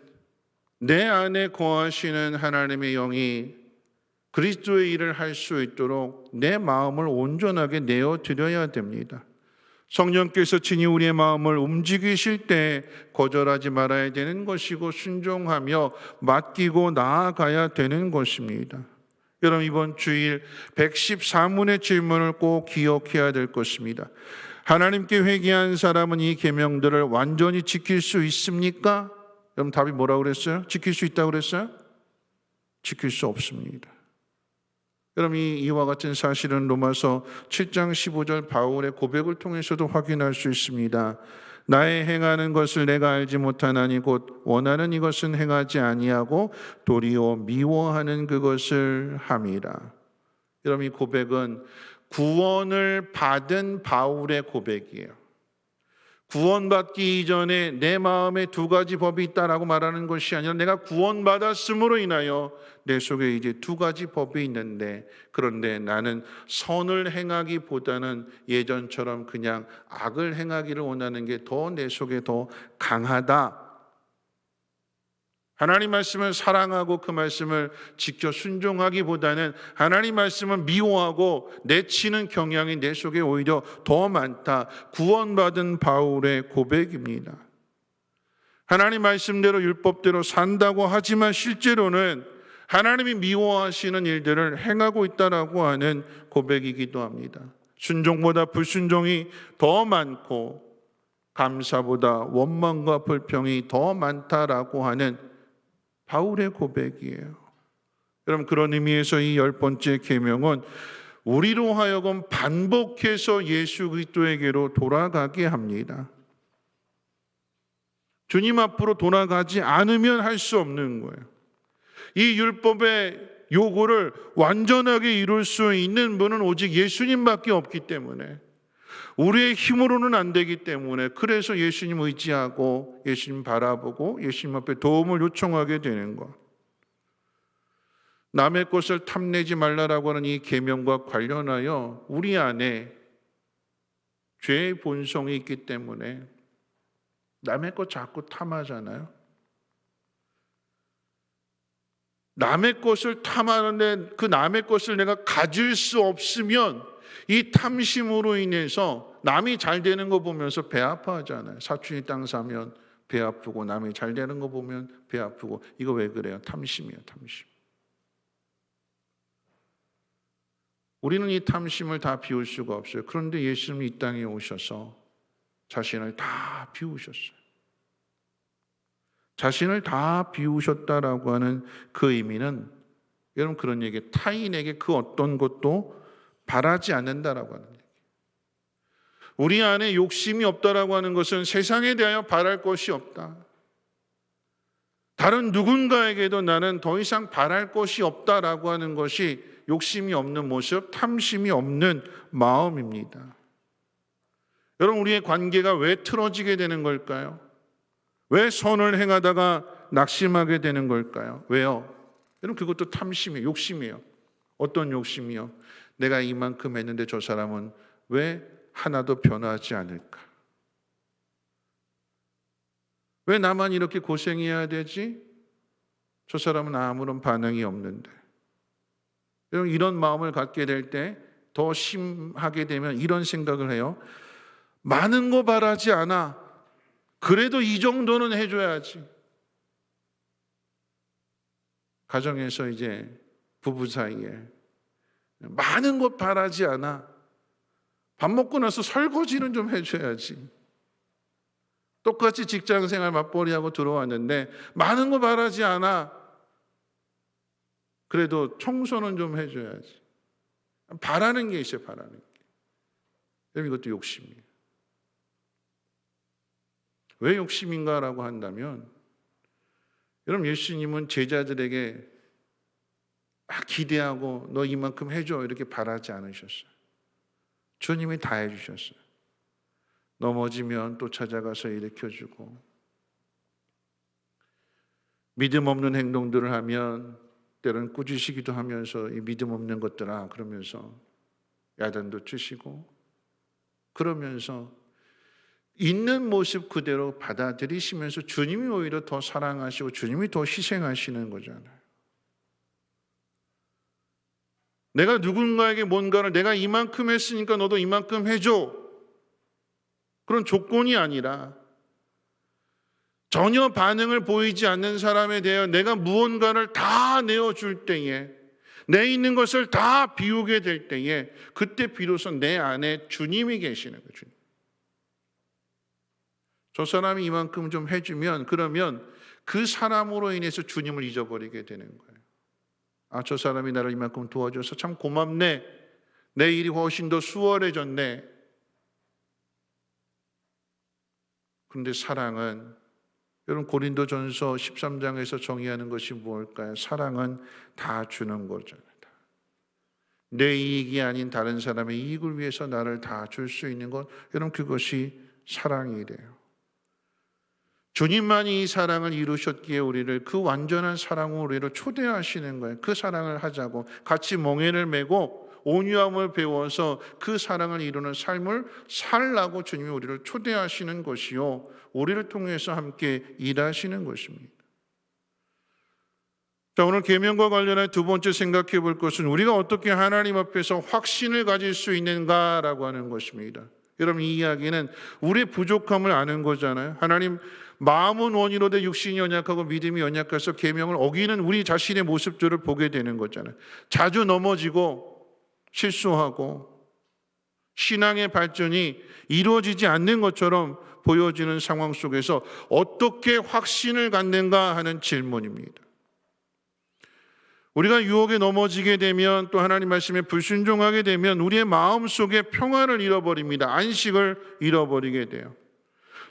내 안에 거하시는 하나님의 영이 그리스도의 일을 할 수 있도록 내 마음을 온전하게 내어드려야 됩니다. 성령께서 친히 우리의 마음을 움직이실 때 거절하지 말아야 되는 것이고 순종하며 맡기고 나아가야 되는 것입니다. 여러분 이번 주일 114문의 질문을 꼭 기억해야 될 것입니다. 하나님께 회개한 사람은 이 계명들을 완전히 지킬 수 있습니까? 여러분 답이 뭐라고 그랬어요? 지킬 수 있다고 그랬어요? 지킬 수 없습니다. 여러분 이와 같은 사실은 로마서 7장 15절 바울의 고백을 통해서도 확인할 수 있습니다. 나의 행하는 것을 내가 알지 못하나니 곧 원하는 이것은 행하지 아니하고 도리어 미워하는 그것을 함이라. 여러분 이 고백은 구원을 받은 바울의 고백이에요. 구원받기 이전에 내 마음에 두 가지 법이 있다라고 말하는 것이 아니라 내가 구원받았음으로 인하여 내 속에 이제 두 가지 법이 있는데 그런데 나는 선을 행하기보다는 예전처럼 그냥 악을 행하기를 원하는 게 더 내 속에 더 강하다. 하나님 말씀을 사랑하고 그 말씀을 지켜 순종하기보다는 하나님 말씀을 미워하고 내치는 경향이 내 속에 오히려 더 많다. 구원받은 바울의 고백입니다. 하나님 말씀대로 율법대로 산다고 하지만 실제로는 하나님이 미워하시는 일들을 행하고 있다라고 하는 고백이기도 합니다. 순종보다 불순종이 더 많고 감사보다 원망과 불평이 더 많다라고 하는 바울의 고백이에요. 여러분, 그런 의미에서 이 10번째 계명은 우리로 하여금 반복해서 예수 그리스도에게로 돌아가게 합니다. 주님 앞으로 돌아가지 않으면 할 수 없는 거예요. 이 율법의 요구를 완전하게 이룰 수 있는 분은 오직 예수님밖에 없기 때문에, 우리의 힘으로는 안 되기 때문에, 그래서 예수님 의지하고 예수님 바라보고 예수님 앞에 도움을 요청하게 되는 것. 남의 것을 탐내지 말라라고 하는 이 계명과 관련하여 우리 안에 죄의 본성이 있기 때문에 남의 것 자꾸 탐하잖아요. 남의 것을 탐하는데 그 남의 것을 내가 가질 수 없으면 이 탐심으로 인해서 남이 잘 되는 거 보면서 배 아파하잖아요. 사촌이 땅 사면 배 아프고 남이 잘 되는 거 보면 배 아프고. 이거 왜 그래요? 탐심이에요, 탐심. 우리는 이 탐심을 다 비울 수가 없어요. 그런데 예수님이 이 땅에 오셔서 자신을 다 비우셨어요. 자신을 다 비우셨다라고 하는 그 의미는, 여러분, 그런 얘기, 타인에게 그 어떤 것도 바라지 않는다라고 하는 얘기. 우리 안에 욕심이 없다라고 하는 것은 세상에 대하여 바랄 것이 없다. 다른 누군가에게도 나는 더 이상 바랄 것이 없다라고 하는 것이 욕심이 없는 모습, 탐심이 없는 마음입니다. 여러분, 우리의 관계가 왜 틀어지게 되는 걸까요? 왜 선을 행하다가 낙심하게 되는 걸까요? 왜요? 여러분, 그것도 탐심이에요. 욕심이에요. 어떤 욕심이요? 내가 이만큼 했는데 저 사람은 왜 하나도 변하지 않을까? 왜 나만 이렇게 고생해야 되지? 저 사람은 아무런 반응이 없는데. 여러분, 이런 마음을 갖게 될 때 더 심하게 되면 이런 생각을 해요. 많은 거 바라지 않아. 그래도 이 정도는 해줘야지. 가정에서 이제 부부 사이에 많은 것 바라지 않아. 밥 먹고 나서 설거지는 좀 해줘야지. 똑같이 직장 생활 맞벌이하고 들어왔는데 많은 거 바라지 않아. 그래도 청소는 좀 해줘야지. 바라는 게 있어요, 바라는 게. 여러분, 이것도 욕심이에요. 왜 욕심인가라고 한다면, 여러분, 예수님은 제자들에게 막 기대하고 너 이만큼 해줘 이렇게 바라지 않으셨어요. 주님이 다 해주셨어요. 넘어지면 또 찾아가서 일으켜주고, 믿음 없는 행동들을 하면 때로는 꾸짖으시기도 하면서 이 믿음 없는 것들아 그러면서 야단도 치시고, 그러면서 있는 모습 그대로 받아들이시면서 주님이 오히려 더 사랑하시고 주님이 더 희생하시는 거잖아요. 내가 누군가에게 뭔가를 내가 이만큼 했으니까 너도 이만큼 해줘, 그런 조건이 아니라 전혀 반응을 보이지 않는 사람에 대해 내가 무언가를 다 내어줄 때에, 내 있는 것을 다 비우게 될 때에, 그때 비로소 내 안에 주님이 계시는 거예요. 주님. 저 사람이 이만큼 좀 해주면, 그러면 그 사람으로 인해서 주님을 잊어버리게 되는 거예요. 아, 저 사람이 나를 이만큼 도와줘서 참 고맙네. 내 일이 훨씬 더 수월해졌네. 그런데 사랑은, 여러분, 고린도전서 13장에서 정의하는 것이 무엇일까요? 사랑은 다 주는 거죠. 내 이익이 아닌 다른 사람의 이익을 위해서 나를 다 줄 수 있는 것, 여러분, 그것이 사랑이래요. 주님만이 이 사랑을 이루셨기에 우리를 그 완전한 사랑으로 우리를 초대하시는 거예요. 그 사랑을 하자고, 같이 멍에를 메고 온유함을 배워서 그 사랑을 이루는 삶을 살라고 주님이 우리를 초대하시는 것이요, 우리를 통해서 함께 일하시는 것입니다. 자, 오늘 계명과 관련해 두 번째 생각해 볼 것은 우리가 어떻게 하나님 앞에서 확신을 가질 수 있는가라고 하는 것입니다. 여러분, 이 이야기는 우리의 부족함을 아는 거잖아요. 하나님, 마음은 원이로되 육신이 연약하고 믿음이 연약해서 계명을 어기는 우리 자신의 모습들을 보게 되는 거잖아요. 자주 넘어지고 실수하고 신앙의 발전이 이루어지지 않는 것처럼 보여지는 상황 속에서 어떻게 확신을 갖는가 하는 질문입니다. 우리가 유혹에 넘어지게 되면, 또 하나님 말씀에 불순종하게 되면 우리의 마음속에 평안을 잃어버립니다. 안식을 잃어버리게 돼요.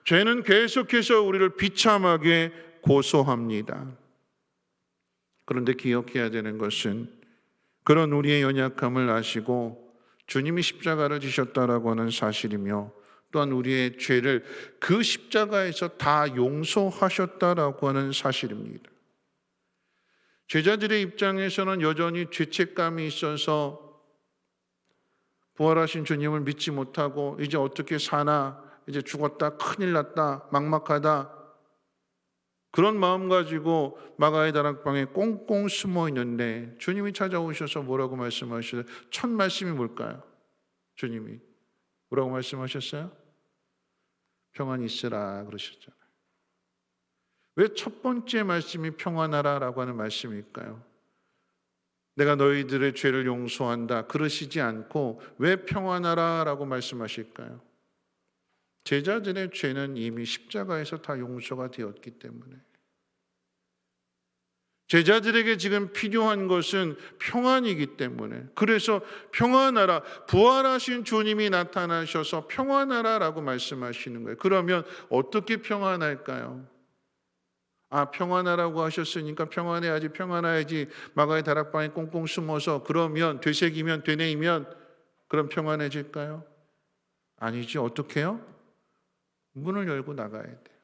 죄는 계속해서 우리를 비참하게 고소합니다. 그런데 기억해야 되는 것은 그런 우리의 연약함을 아시고 주님이 십자가를 지셨다라고 하는 사실이며, 또한 우리의 죄를 그 십자가에서 다 용서하셨다라고 하는 사실입니다. 제자들의 입장에서는 여전히 죄책감이 있어서 부활하신 주님을 믿지 못하고 이제 어떻게 사나, 이제 죽었다, 큰일 났다, 막막하다, 그런 마음 가지고 마가의 다락방에 꽁꽁 숨어 있는데 주님이 찾아오셔서 뭐라고 말씀하셨어요? 첫 말씀이 뭘까요? 주님이 뭐라고 말씀하셨어요? 평안히 있으라 그러셨잖아요. 왜 첫 번째 말씀이 평안하라라고 하는 말씀일까요? 내가 너희들의 죄를 용서한다 그러시지 않고 왜 평안하라라고 말씀하실까요? 제자들의 죄는 이미 십자가에서 다 용서가 되었기 때문에, 제자들에게 지금 필요한 것은 평안이기 때문에, 그래서 평안하라, 부활하신 주님이 나타나셔서 평안하라라고 말씀하시는 거예요. 그러면 어떻게 평안할까요? 평안하라고 하셨으니까 평안해야지, 평안해야지. 마가의 다락방에 꽁꽁 숨어서 그러면, 되새기면, 되뇌이면 그럼 평안해질까요? 아니지. 어떻게 해요? 문을 열고 나가야 돼요.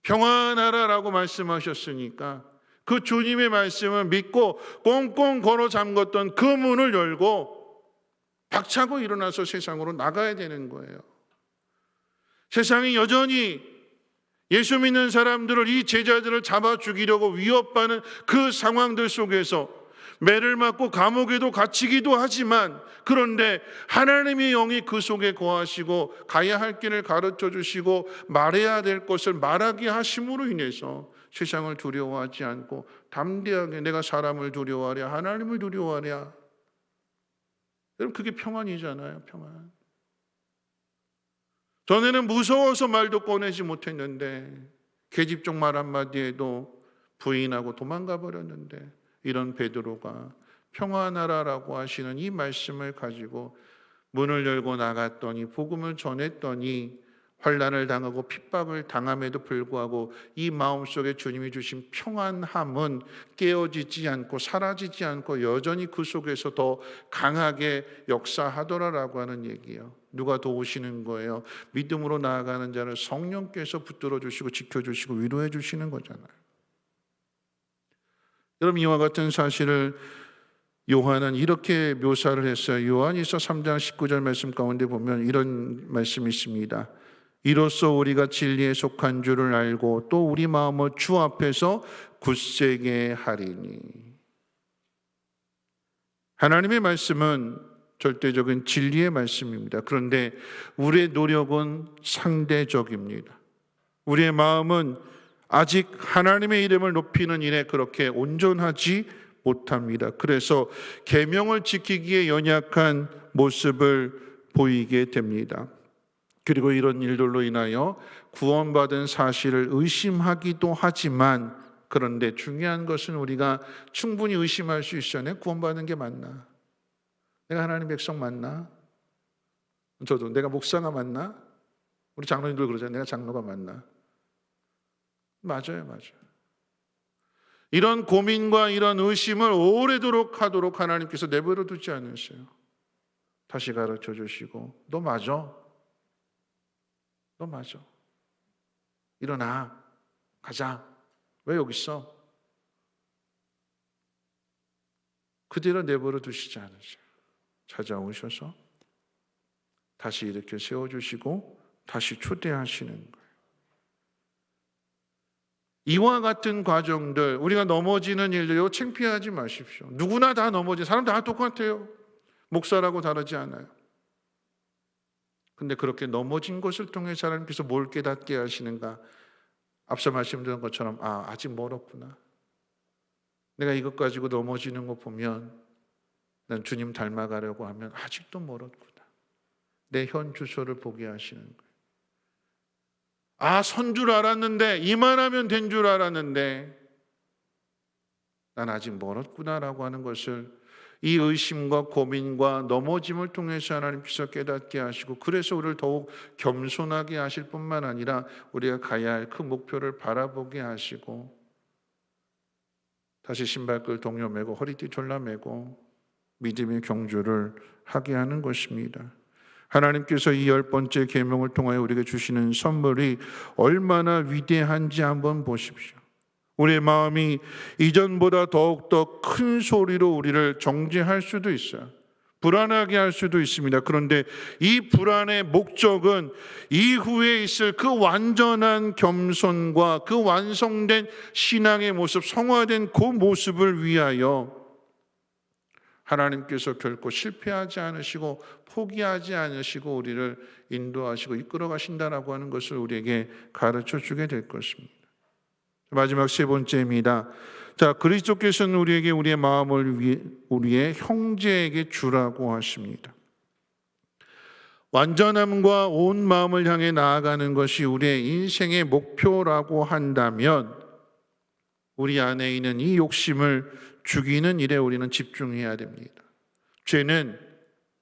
평안하라라고 말씀하셨으니까 그 주님의 말씀을 믿고 꽁꽁 걸어 잠궜던 그 문을 열고 박차고 일어나서 세상으로 나가야 되는 거예요. 세상이 여전히 예수 믿는 사람들을, 이 제자들을 잡아 죽이려고 위협하는 그 상황들 속에서 매를 맞고 감옥에도 갇히기도 하지만, 그런데 하나님의 영이 그 속에 거하시고 가야 할 길을 가르쳐 주시고 말해야 될 것을 말하게 하심으로 인해서 세상을 두려워하지 않고 담대하게 내가 사람을 두려워하랴 하나님을 두려워하랴. 여러분, 그게 평안이잖아요. 평안. 전에는 무서워서 말도 꺼내지 못했는데 계집종 말 한마디에도 부인하고 도망가 버렸는데, 이런 베드로가 평안하라라고 하시는 이 말씀을 가지고 문을 열고 나갔더니, 복음을 전했더니 환난을 당하고 핍박을 당함에도 불구하고 이 마음속에 주님이 주신 평안함은 깨어지지 않고 사라지지 않고 여전히 그 속에서 더 강하게 역사하더라라고 하는 얘기예요. 누가 도우시는 거예요? 믿음으로 나아가는 자를 성령께서 붙들어 주시고 지켜주시고 위로해 주시는 거잖아요. 여러분, 이와 같은 사실을 요한은 이렇게 묘사를 했어요. 요한일서 3장 19절 말씀 가운데 보면 이런 말씀이 있습니다. 이로써 우리가 진리에 속한 줄을 알고 또 우리 마음을 주 앞에서 굳세게 하리니. 하나님의 말씀은 절대적인 진리의 말씀입니다. 그런데 우리의 노력은 상대적입니다. 우리의 마음은 아직 하나님의 이름을 높이는 일에 그렇게 온전하지 못합니다. 그래서 계명을 지키기에 연약한 모습을 보이게 됩니다. 그리고 이런 일들로 인하여 구원받은 사실을 의심하기도 하지만, 그런데 중요한 것은 우리가 충분히 의심할 수 있어요. 내가 구원받은 게 맞나? 내가 하나님 백성 맞나? 저도 내가 목사가 맞나? 우리 장로님들 그러잖아요. 내가 장로가 맞나? 맞아요. 이런 고민과 이런 의심을 오래도록 하도록 하나님께서 내버려 두지 않으세요. 다시 가르쳐 주시고, 너 맞아. 일어나. 가자. 왜 여기 있어? 그대로 내버려 두시지 않으세요. 찾아오셔서 다시 이렇게 세워주시고 다시 초대하시는 거예요. 이와 같은 과정들, 우리가 넘어지는 일들요, 창피하지 마십시오. 누구나 다 넘어지, 사람 다 똑같아요. 목사라고 다르지 않아요. 근데 그렇게 넘어진 것을 통해 하나님께서 뭘 깨닫게 하시는가? 앞서 말씀드린 것처럼 아직 멀었구나. 내가 이것 가지고 넘어지는 거 보면 난 주님 닮아가려고 하면 아직도 멀었구나. 내 현 주소를 보게 하시는 거예요. 선 줄 알았는데, 이만하면 된 줄 알았는데 난 아직 멀었구나라고 하는 것을 이 의심과 고민과 넘어짐을 통해서 하나님께서 깨닫게 하시고, 그래서 우리를 더욱 겸손하게 하실 뿐만 아니라 우리가 가야 할 그 목표를 바라보게 하시고, 다시 신발끈 동요 매고 허리띠 졸라매고 믿음의 경주를 하게 하는 것입니다. 하나님께서 이 10번째 계명을 통하여 우리에게 주시는 선물이 얼마나 위대한지 한번 보십시오. 우리의 마음이 이전보다 더욱더 큰 소리로 우리를 정죄할 수도 있어요. 불안하게 할 수도 있습니다. 그런데 이 불안의 목적은 이후에 있을 그 완전한 겸손과 그 완성된 신앙의 모습, 성화된 그 모습을 위하여 하나님께서 결코 실패하지 않으시고 포기하지 않으시고 우리를 인도하시고 이끌어 가신다라고 하는 것을 우리에게 가르쳐 주게 될 것입니다. 마지막 세 번째입니다. 그리스도께서는 우리에게 우리의 마음을 우리의 형제에게 주라고 하십니다. 완전함과 온 마음을 향해 나아가는 것이 우리의 인생의 목표라고 한다면 우리 안에 있는 이 욕심을 죽이는 일에 우리는 집중해야 됩니다. 죄는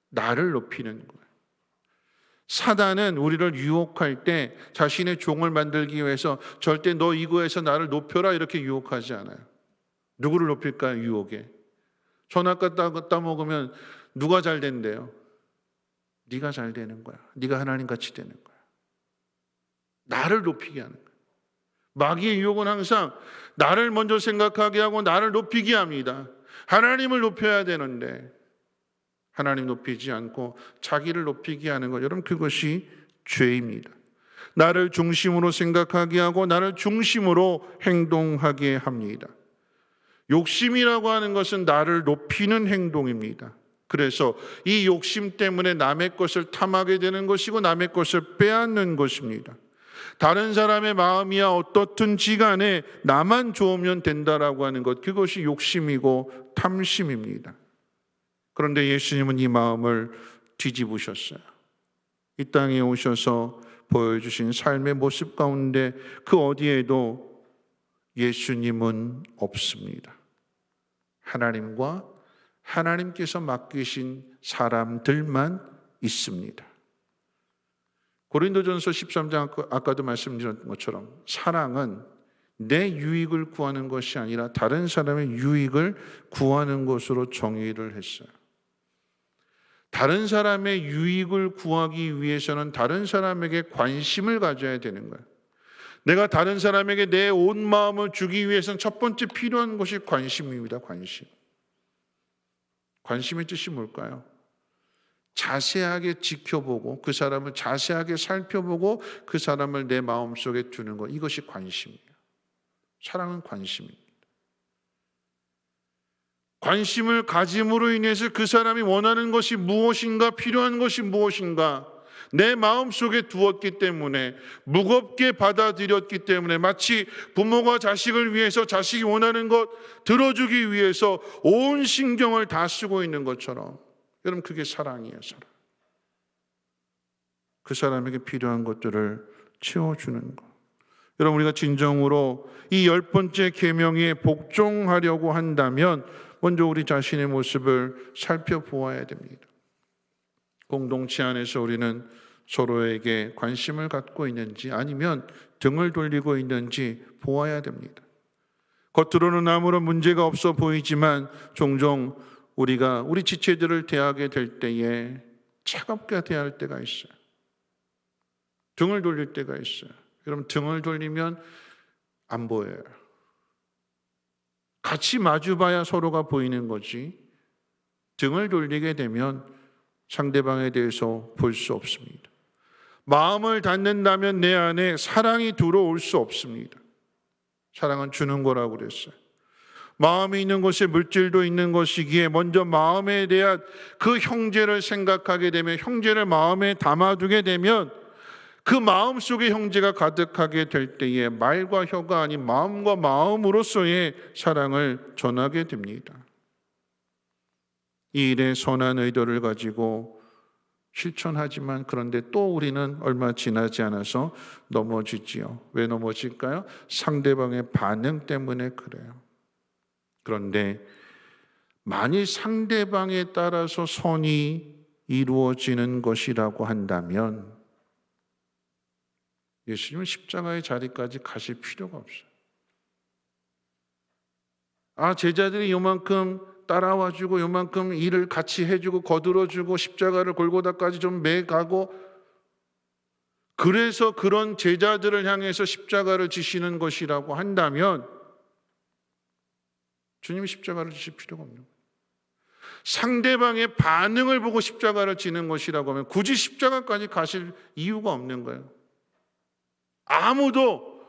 나를 높이는 거예요. 사단은 우리를 유혹할 때 자신의 종을 만들기 위해서 절대 너 이거에서 나를 높여라 이렇게 유혹하지 않아요. 누구를 높일까요? 유혹에. 선악과 따먹으면 누가 잘 된대요? 네가 잘 되는 거야. 네가 하나님 같이 되는 거야. 나를 높이게 하는 거야. 마귀의 유혹은 항상 나를 먼저 생각하게 하고 나를 높이게 합니다. 하나님을 높여야 되는데 하나님 높이지 않고 자기를 높이게 하는 것, 여러분 그것이 죄입니다. 나를 중심으로 생각하게 하고 나를 중심으로 행동하게 합니다. 욕심이라고 하는 것은 나를 높이는 행동입니다. 그래서 이 욕심 때문에 남의 것을 탐하게 되는 것이고 남의 것을 빼앗는 것입니다. 다른 사람의 마음이야 어떻든지 간에 나만 좋으면 된다라고 하는 것, 그것이 욕심이고 탐심입니다. 그런데 예수님은 이 마음을 뒤집으셨어요. 이 땅에 오셔서 보여주신 삶의 모습 가운데 그 어디에도 예수님은 없습니다. 하나님과 하나님께서 맡기신 사람들만 있습니다. 고린도전서 13장 아까도 말씀드린 것처럼 사랑은 내 유익을 구하는 것이 아니라 다른 사람의 유익을 구하는 것으로 정의를 했어요. 다른 사람의 유익을 구하기 위해서는 다른 사람에게 관심을 가져야 되는 거예요. 내가 다른 사람에게 내 온 마음을 주기 위해서는 첫 번째 필요한 것이 관심입니다. 관심. 관심의 뜻이 뭘까요? 자세하게 지켜보고 그 사람을 자세하게 살펴보고 그 사람을 내 마음속에 두는 것, 이것이 관심이에요. 사랑은 관심입니다. 관심을 가짐으로 인해서 그 사람이 원하는 것이 무엇인가, 필요한 것이 무엇인가 내 마음속에 두었기 때문에, 무겁게 받아들였기 때문에, 마치 부모가 자식을 위해서 자식이 원하는 것 들어주기 위해서 온 신경을 다 쓰고 있는 것처럼, 여러분 그게 사랑이에요. 사랑. 그 사람에게 필요한 것들을 채워주는 것. 여러분 우리가 진정으로 이 10번째 계명에 복종하려고 한다면 먼저 우리 자신의 모습을 살펴보아야 됩니다. 공동체 안에서 우리는 서로에게 관심을 갖고 있는지 아니면 등을 돌리고 있는지 보아야 됩니다. 겉으로는 아무런 문제가 없어 보이지만 종종 우리가 우리 지체들을 대하게 될 때에 차갑게 대할 때가 있어요. 등을 돌릴 때가 있어요. 여러분 등을 돌리면 안 보여요. 같이 마주봐야 서로가 보이는 거지 등을 돌리게 되면 상대방에 대해서 볼 수 없습니다. 마음을 닫는다면 내 안에 사랑이 들어올 수 없습니다. 사랑은 주는 거라고 그랬어요. 마음이 있는 곳에 물질도 있는 것이기에 먼저 마음에 대한 그 형제를 생각하게 되면, 형제를 마음에 담아두게 되면, 그 마음 속에 형제가 가득하게 될 때에 말과 혀가 아닌 마음과 마음으로서의 사랑을 전하게 됩니다. 이 일에 선한 의도를 가지고 실천하지만, 그런데 또 우리는 얼마 지나지 않아서 넘어지지요. 왜 넘어질까요? 상대방의 반응 때문에 그래요. 그런데 만일 상대방에 따라서 선이 이루어지는 것이라고 한다면 예수님은 십자가의 자리까지 가실 필요가 없어요. 제자들이 요만큼 따라와주고 요만큼 일을 같이 해주고 거들어주고 십자가를 골고다까지 좀 매가고, 그래서 그런 제자들을 향해서 십자가를 지시는 것이라고 한다면 주님이 십자가를 지실 필요가 없는 거예요. 상대방의 반응을 보고 십자가를 지는 것이라고 하면 굳이 십자가까지 가실 이유가 없는 거예요. 아무도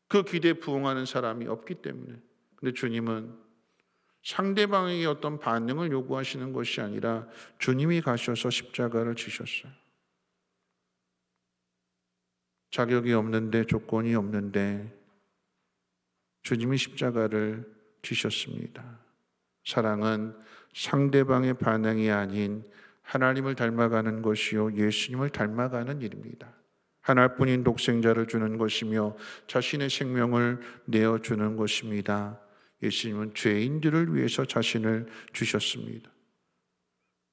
그 기대에 부응하는 사람이 없기 때문에. 근데 주님은 상대방에게 어떤 반응을 요구하시는 것이 아니라 주님이 가셔서 십자가를 지셨어요. 자격이 없는데, 조건이 없는데 주님이 십자가를 지셨습니다. 사랑은 상대방의 반응이 아닌 하나님을 닮아가는 것이요 예수님을 닮아가는 일입니다. 하나뿐인 독생자를 주는 것이며 자신의 생명을 내어주는 것입니다. 예수님은 죄인들을 위해서 자신을 주셨습니다.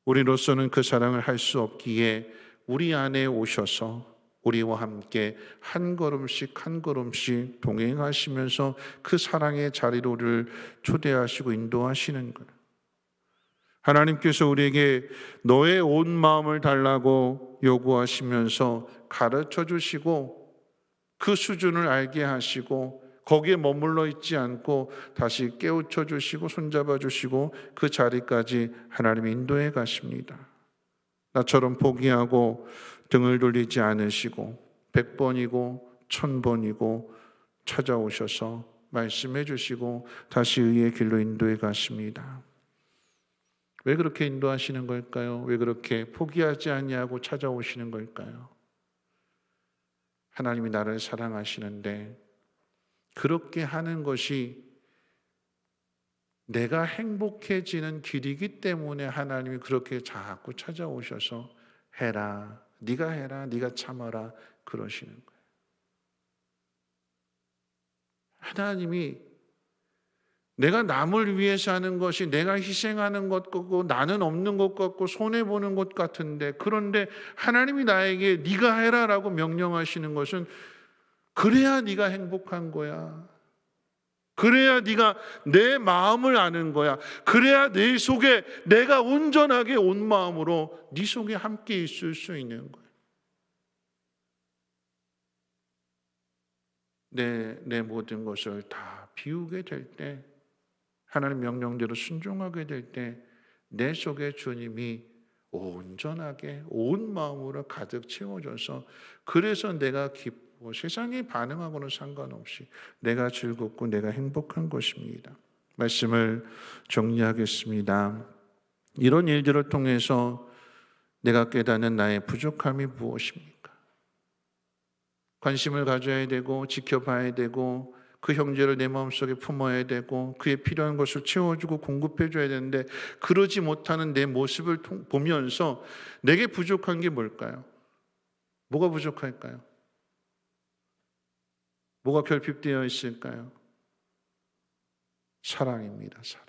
우리로서는 그 사랑을 할 수 없기에 우리 안에 오셔서 우리와 함께 한 걸음씩 한 걸음씩 동행하시면서 그 사랑의 자리로 우리를 초대하시고 인도하시는 거예요. 하나님께서 우리에게 너의 온 마음을 달라고 요구하시면서 가르쳐 주시고 그 수준을 알게 하시고 거기에 머물러 있지 않고 다시 깨우쳐 주시고 손잡아 주시고 그 자리까지 하나님이 인도해 가십니다. 나처럼 포기하고 등을 돌리지 않으시고 100번이고 1000번이고 찾아오셔서 말씀해 주시고 다시 의의 길로 인도해 가십니다. 왜 그렇게 인도하시는 걸까요? 왜 그렇게 포기하지 않냐고 찾아오시는 걸까요? 하나님이 나를 사랑하시는데 그렇게 하는 것이 내가 행복해지는 길이기 때문에 하나님이 그렇게 자꾸 찾아오셔서 해라, 네가 해라, 네가 참아라 그러시는 거예요. 하나님이 내가 남을 위해서 하는 것이 내가 희생하는 것 같고 나는 없는 것 같고 손해보는 것 같은데, 그런데 하나님이 나에게 네가 해라라고 명령하시는 것은 그래야 네가 행복한 거야. 그래야 네가 내 마음을 아는 거야. 그래야 내 속에 내가 온전하게 온 마음으로 네 속에 함께 있을 수 있는 거야. 내 모든 것을 다 비우게 될 때, 하나님 명령대로 순종하게 될 때 내 속에 주님이 온전하게 온 마음으로 가득 채워져서, 그래서 내가 기쁘고 세상의 반응하고는 상관없이 내가 즐겁고 내가 행복한 것입니다. 말씀을 정리하겠습니다. 이런 일들을 통해서 내가 깨닫는 나의 부족함이 무엇입니까? 관심을 가져야 되고 지켜봐야 되고 그 형제를 내 마음속에 품어야 되고 그에 필요한 것을 채워주고 공급해줘야 되는데, 그러지 못하는 내 모습을 보면서 내게 부족한 게 뭘까요? 뭐가 부족할까요? 뭐가 결핍되어 있을까요? 사랑입니다. 사랑.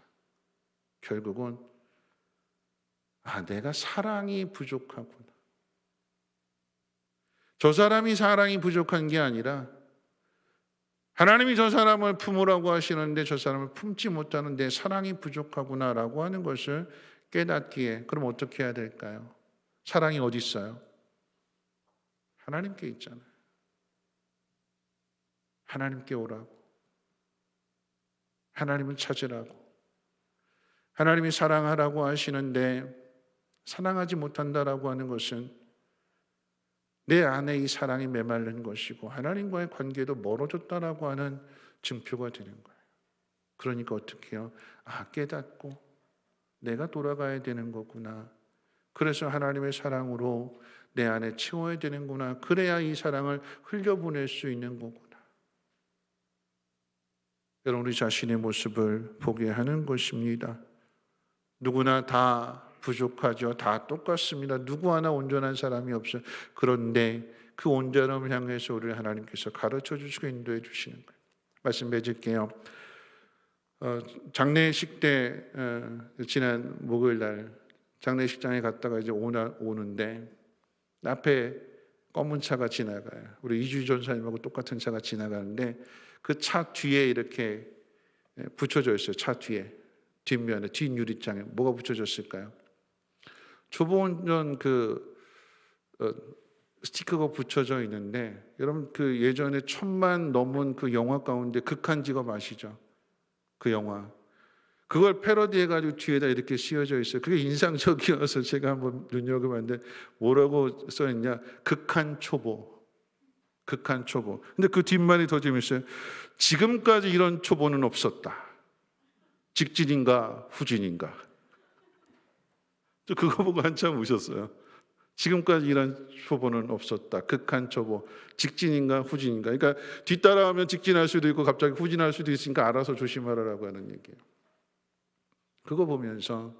결국은 내가 사랑이 부족하구나. 저 사람이 사랑이 부족한 게 아니라 하나님이 저 사람을 품으라고 하시는데 저 사람을 품지 못하는 내 사랑이 부족하구나라고 하는 것을 깨닫기에, 그럼 어떻게 해야 될까요? 사랑이 어디 있어요? 하나님께 있잖아요. 하나님께 오라고, 하나님을 찾으라고, 하나님이 사랑하라고 하시는데 사랑하지 못한다라고 하는 것은 내 안에 이 사랑이 메말른 것이고 하나님과의 관계도 멀어졌다라고 하는 증표가 되는 거예요. 그러니까 어떻게 해요? 깨닫고 내가 돌아가야 되는 거구나. 그래서 하나님의 사랑으로 내 안에 채워야 되는구나. 그래야 이 사랑을 흘려보낼 수 있는 거구나. 여러분, 우리 자신의 모습을 보게 하는 것입니다. 누구나 다 부족하죠. 다 똑같습니다. 누구 하나 온전한 사람이 없어요. 그런데 그 온전함을 향해서 우리를 하나님께서 가르쳐 주시고 인도해 주시는 거예요. 말씀 맺을게요. 장례식 때 지난 목요일 날 장례식장에 갔다가 이제 오는데 앞에 검은 차가 지나가요. 우리 이주희 전사님하고 똑같은 차가 지나가는데 그 차 뒤에 이렇게 붙여져 있어요. 차 뒤에 뒷면에 뒷유리장에 뭐가 붙여졌을까요? 초보운전 스티커가 붙여져 있는데 여러분 그 예전에 1000만 넘은 그 영화 가운데 극한 직업 아시죠? 그 영화 그걸 패러디해가지고 뒤에다 이렇게 씌워져 있어요. 그게 인상적이어서 제가 한번 눈여겨봤는데 뭐라고 써있냐? 극한 초보. 극한 초보. 근데 그 뒷말이 더 재밌어요. 지금까지 이런 초보는 없었다. 직진인가 후진인가. 저 그거 보고 한참 웃었어요. 지금까지 이런 초보는 없었다. 극한 초보. 직진인가 후진인가. 그러니까 뒤따라가면 직진할 수도 있고 갑자기 후진할 수도 있으니까 알아서 조심하라고 하는 얘기예요. 그거 보면서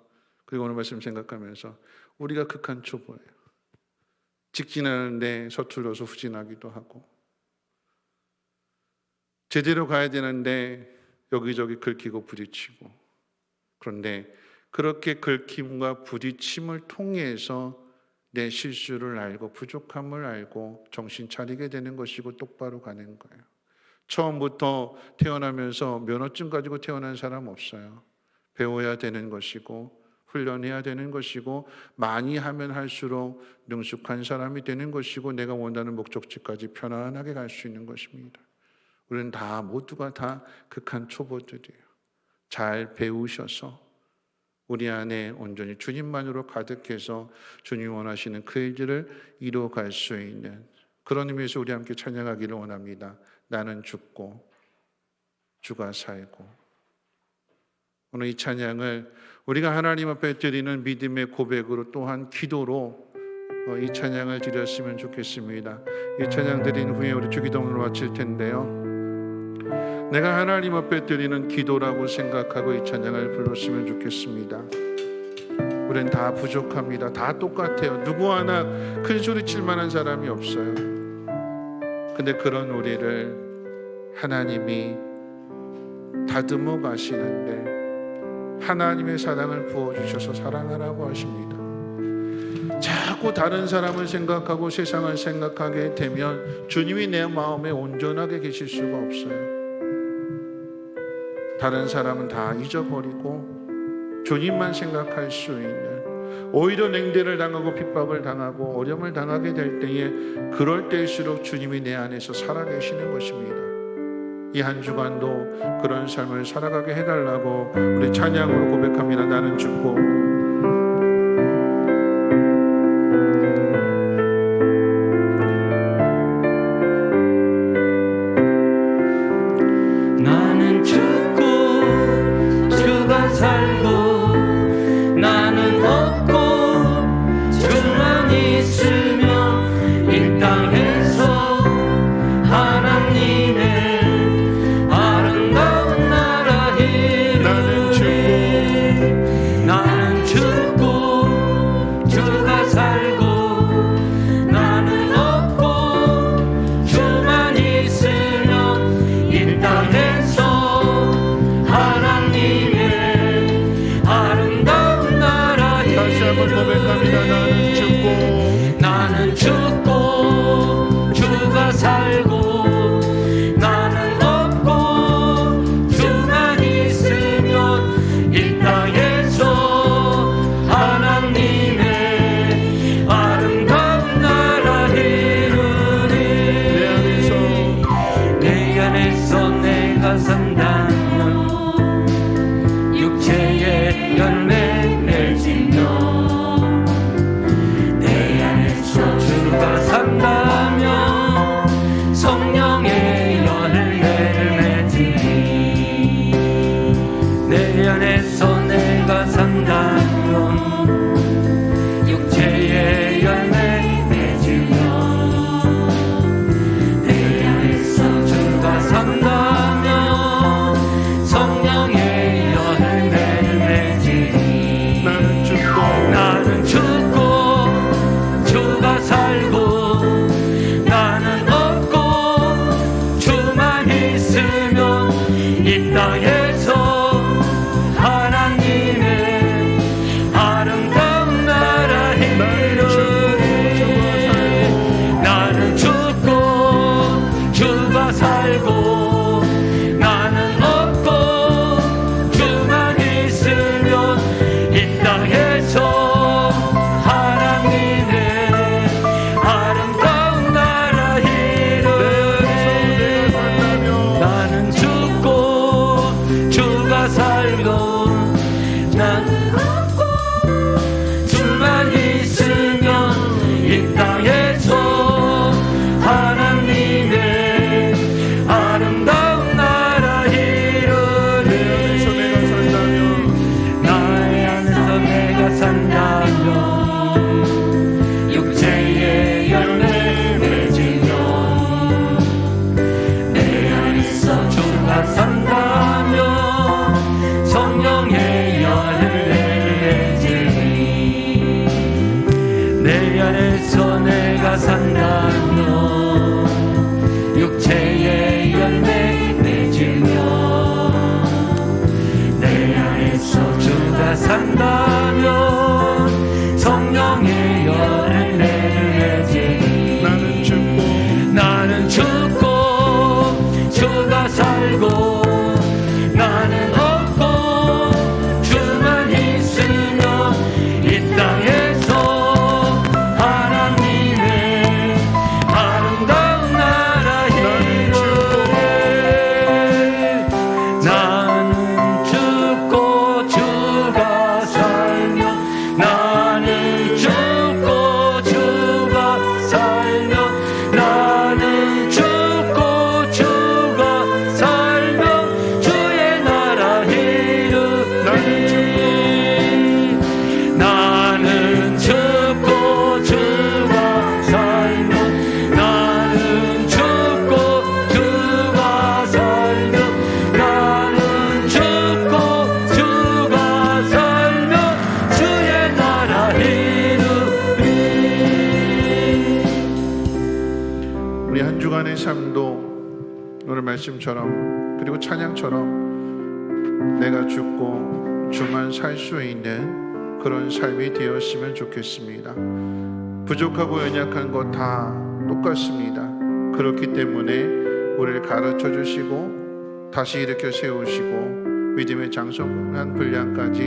그리고 오늘 말씀 생각하면서 우리가 극한 초보예요. 직진하는데 서툴러서 후진하기도 하고 제대로 가야 되는데 여기저기 긁히고 부딪히고 그런데 그렇게 긁힘과 부딪힘을 통해서 내 실수를 알고 부족함을 알고 정신 차리게 되는 것이고 똑바로 가는 거예요. 처음부터 태어나면서 면허증 가지고 태어난 사람 없어요. 배워야 되는 것이고 훈련해야 되는 것이고 많이 하면 할수록 능숙한 사람이 되는 것이고 내가 원하는 목적지까지 편안하게 갈 수 있는 것입니다. 우리는 다 모두가 다 극한 초보들이에요. 잘 배우셔서 우리 안에 온전히 주님만으로 가득해서 주님 원하시는 그 일들을 이루어갈 수 있는 그런 의미에서 우리 함께 찬양하기를 원합니다. 나는 죽고 주가 살고. 오늘 이 찬양을 우리가 하나님 앞에 드리는 믿음의 고백으로 또한 기도로 이 찬양을 드렸으면 좋겠습니다. 이 찬양 드린 후에 우리 주기도문을 마칠 텐데요. 내가 하나님 앞에 드리는 기도라고 생각하고 이 찬양을 불렀으면 좋겠습니다. 우리는 다 부족합니다. 다 똑같아요. 누구 하나 큰 소리 칠 만한 사람이 없어요. 근데 그런 우리를 하나님이 다듬어 가시는데 하나님의 사랑을 부어주셔서 사랑하라고 하십니다. 자꾸 다른 사람을 생각하고 세상을 생각하게 되면 주님이 내 마음에 온전하게 계실 수가 없어요. 다른 사람은 다 잊어버리고 주님만 생각할 수 있는 오히려 냉대를 당하고 핍박을 당하고 어려움을 당하게 될 때에 그럴 때일수록 주님이 내 안에서 살아계시는 것입니다. 이 한 주간도 그런 삶을 살아가게 해달라고 우리 찬양으로 고백합니다. 나는 죽고 나는 죽고 주가 살고 나는 없고 주만 있으면 이 땅에서 하나님의 아름다운 나라 이루리. 나는 죽고 주가 살고 나는 없고 주만 있으면 이 땅에서 하나님의 아름다운 나라 이루리. 다시 한번 고백합니다. 나는 죽고 주가 살고 나는 없고 주만 있으면 이 땅에서 하나님의 아름다운 나라 이루리. 내 안에서 내가 산다면 육체의 열매 맺으며 주가 산다면 성령의 열매를 맺으며 이 땅에서 하나님의 아름다운 나라 이루리. 나는 죽고 주가 살고 나는 없고 주만 있으면 이 땅에서 하나님의 아름다운 나라 이루리. 나는 죽고 주가 살고 나는 없고 주만 있으면 이 땅에서 하나님의 아름다운 나라 이루리. 나의 안에서 내가 산다면 육체의 열매 맺으며 내 안에서 주가 산다면 성령의 열매를 맺으리. 내 안에서 내가 산다면 육체의 열매 맺으며 내 안에서 주가 산다면 성령의 열매를 맺으리. 나는 죽고 주가 살고 나는 없고 주만 있으면 이 땅에서 하나님의 아름다운 나라 이루리. 나는 죽고 주가 살며 나는 죽고 주가 살며 나는 죽고 주가 살며 주의 나라 이루리. 나는 죽고 주가 살며 나는 죽고 주가 살며 나는 죽고 주가 살며 주의 나라 이루리. 우리 한 주간의 삶도 오늘 말씀처럼 그리고 찬양처럼 내가 죽고 주만 살 수 있는 그런 삶이 되었으면 좋겠습니다. 부족하고 연약한 것 다 똑같습니다. 그렇기 때문에 우리를 가르쳐 주시고 다시 일으켜 세우시고 믿음의 장성한 분량까지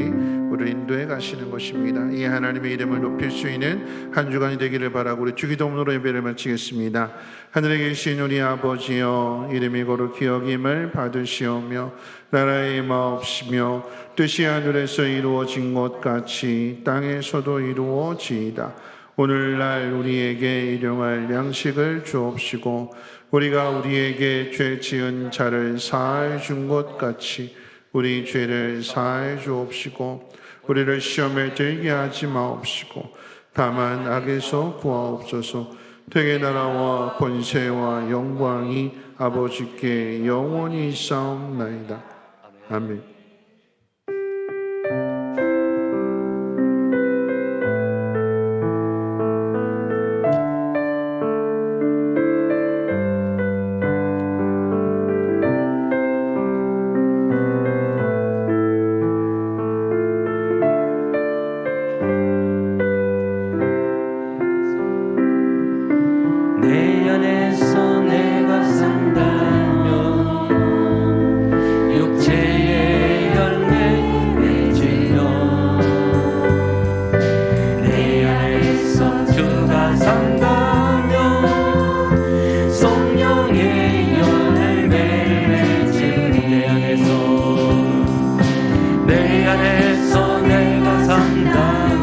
우리를 인도해 가시는 것입니다. 이 하나님의 이름을 높일 수 있는 한 주간이 되기를 바라고 우리 주기도문으로 예배를 마치겠습니다. 하늘에 계신 우리 아버지여, 이름이 거룩히 여김을 받으시오며 나라의 임하옵시며 뜻이 하늘에서 이루어진 것 같이 땅에서도 이루어지이다. 오늘날 우리에게 일용할 양식을 주옵시고 우리가 우리에게 죄 지은 자를 사하여 준 것 같이 우리 죄를 사하여 주옵시고 우리를 시험에 들게 하지 마옵시고 다만 악에서 구하옵소서. 되게 나라와 권세와 영광이 아버지께 영원히 있사옵나이다. 아멘.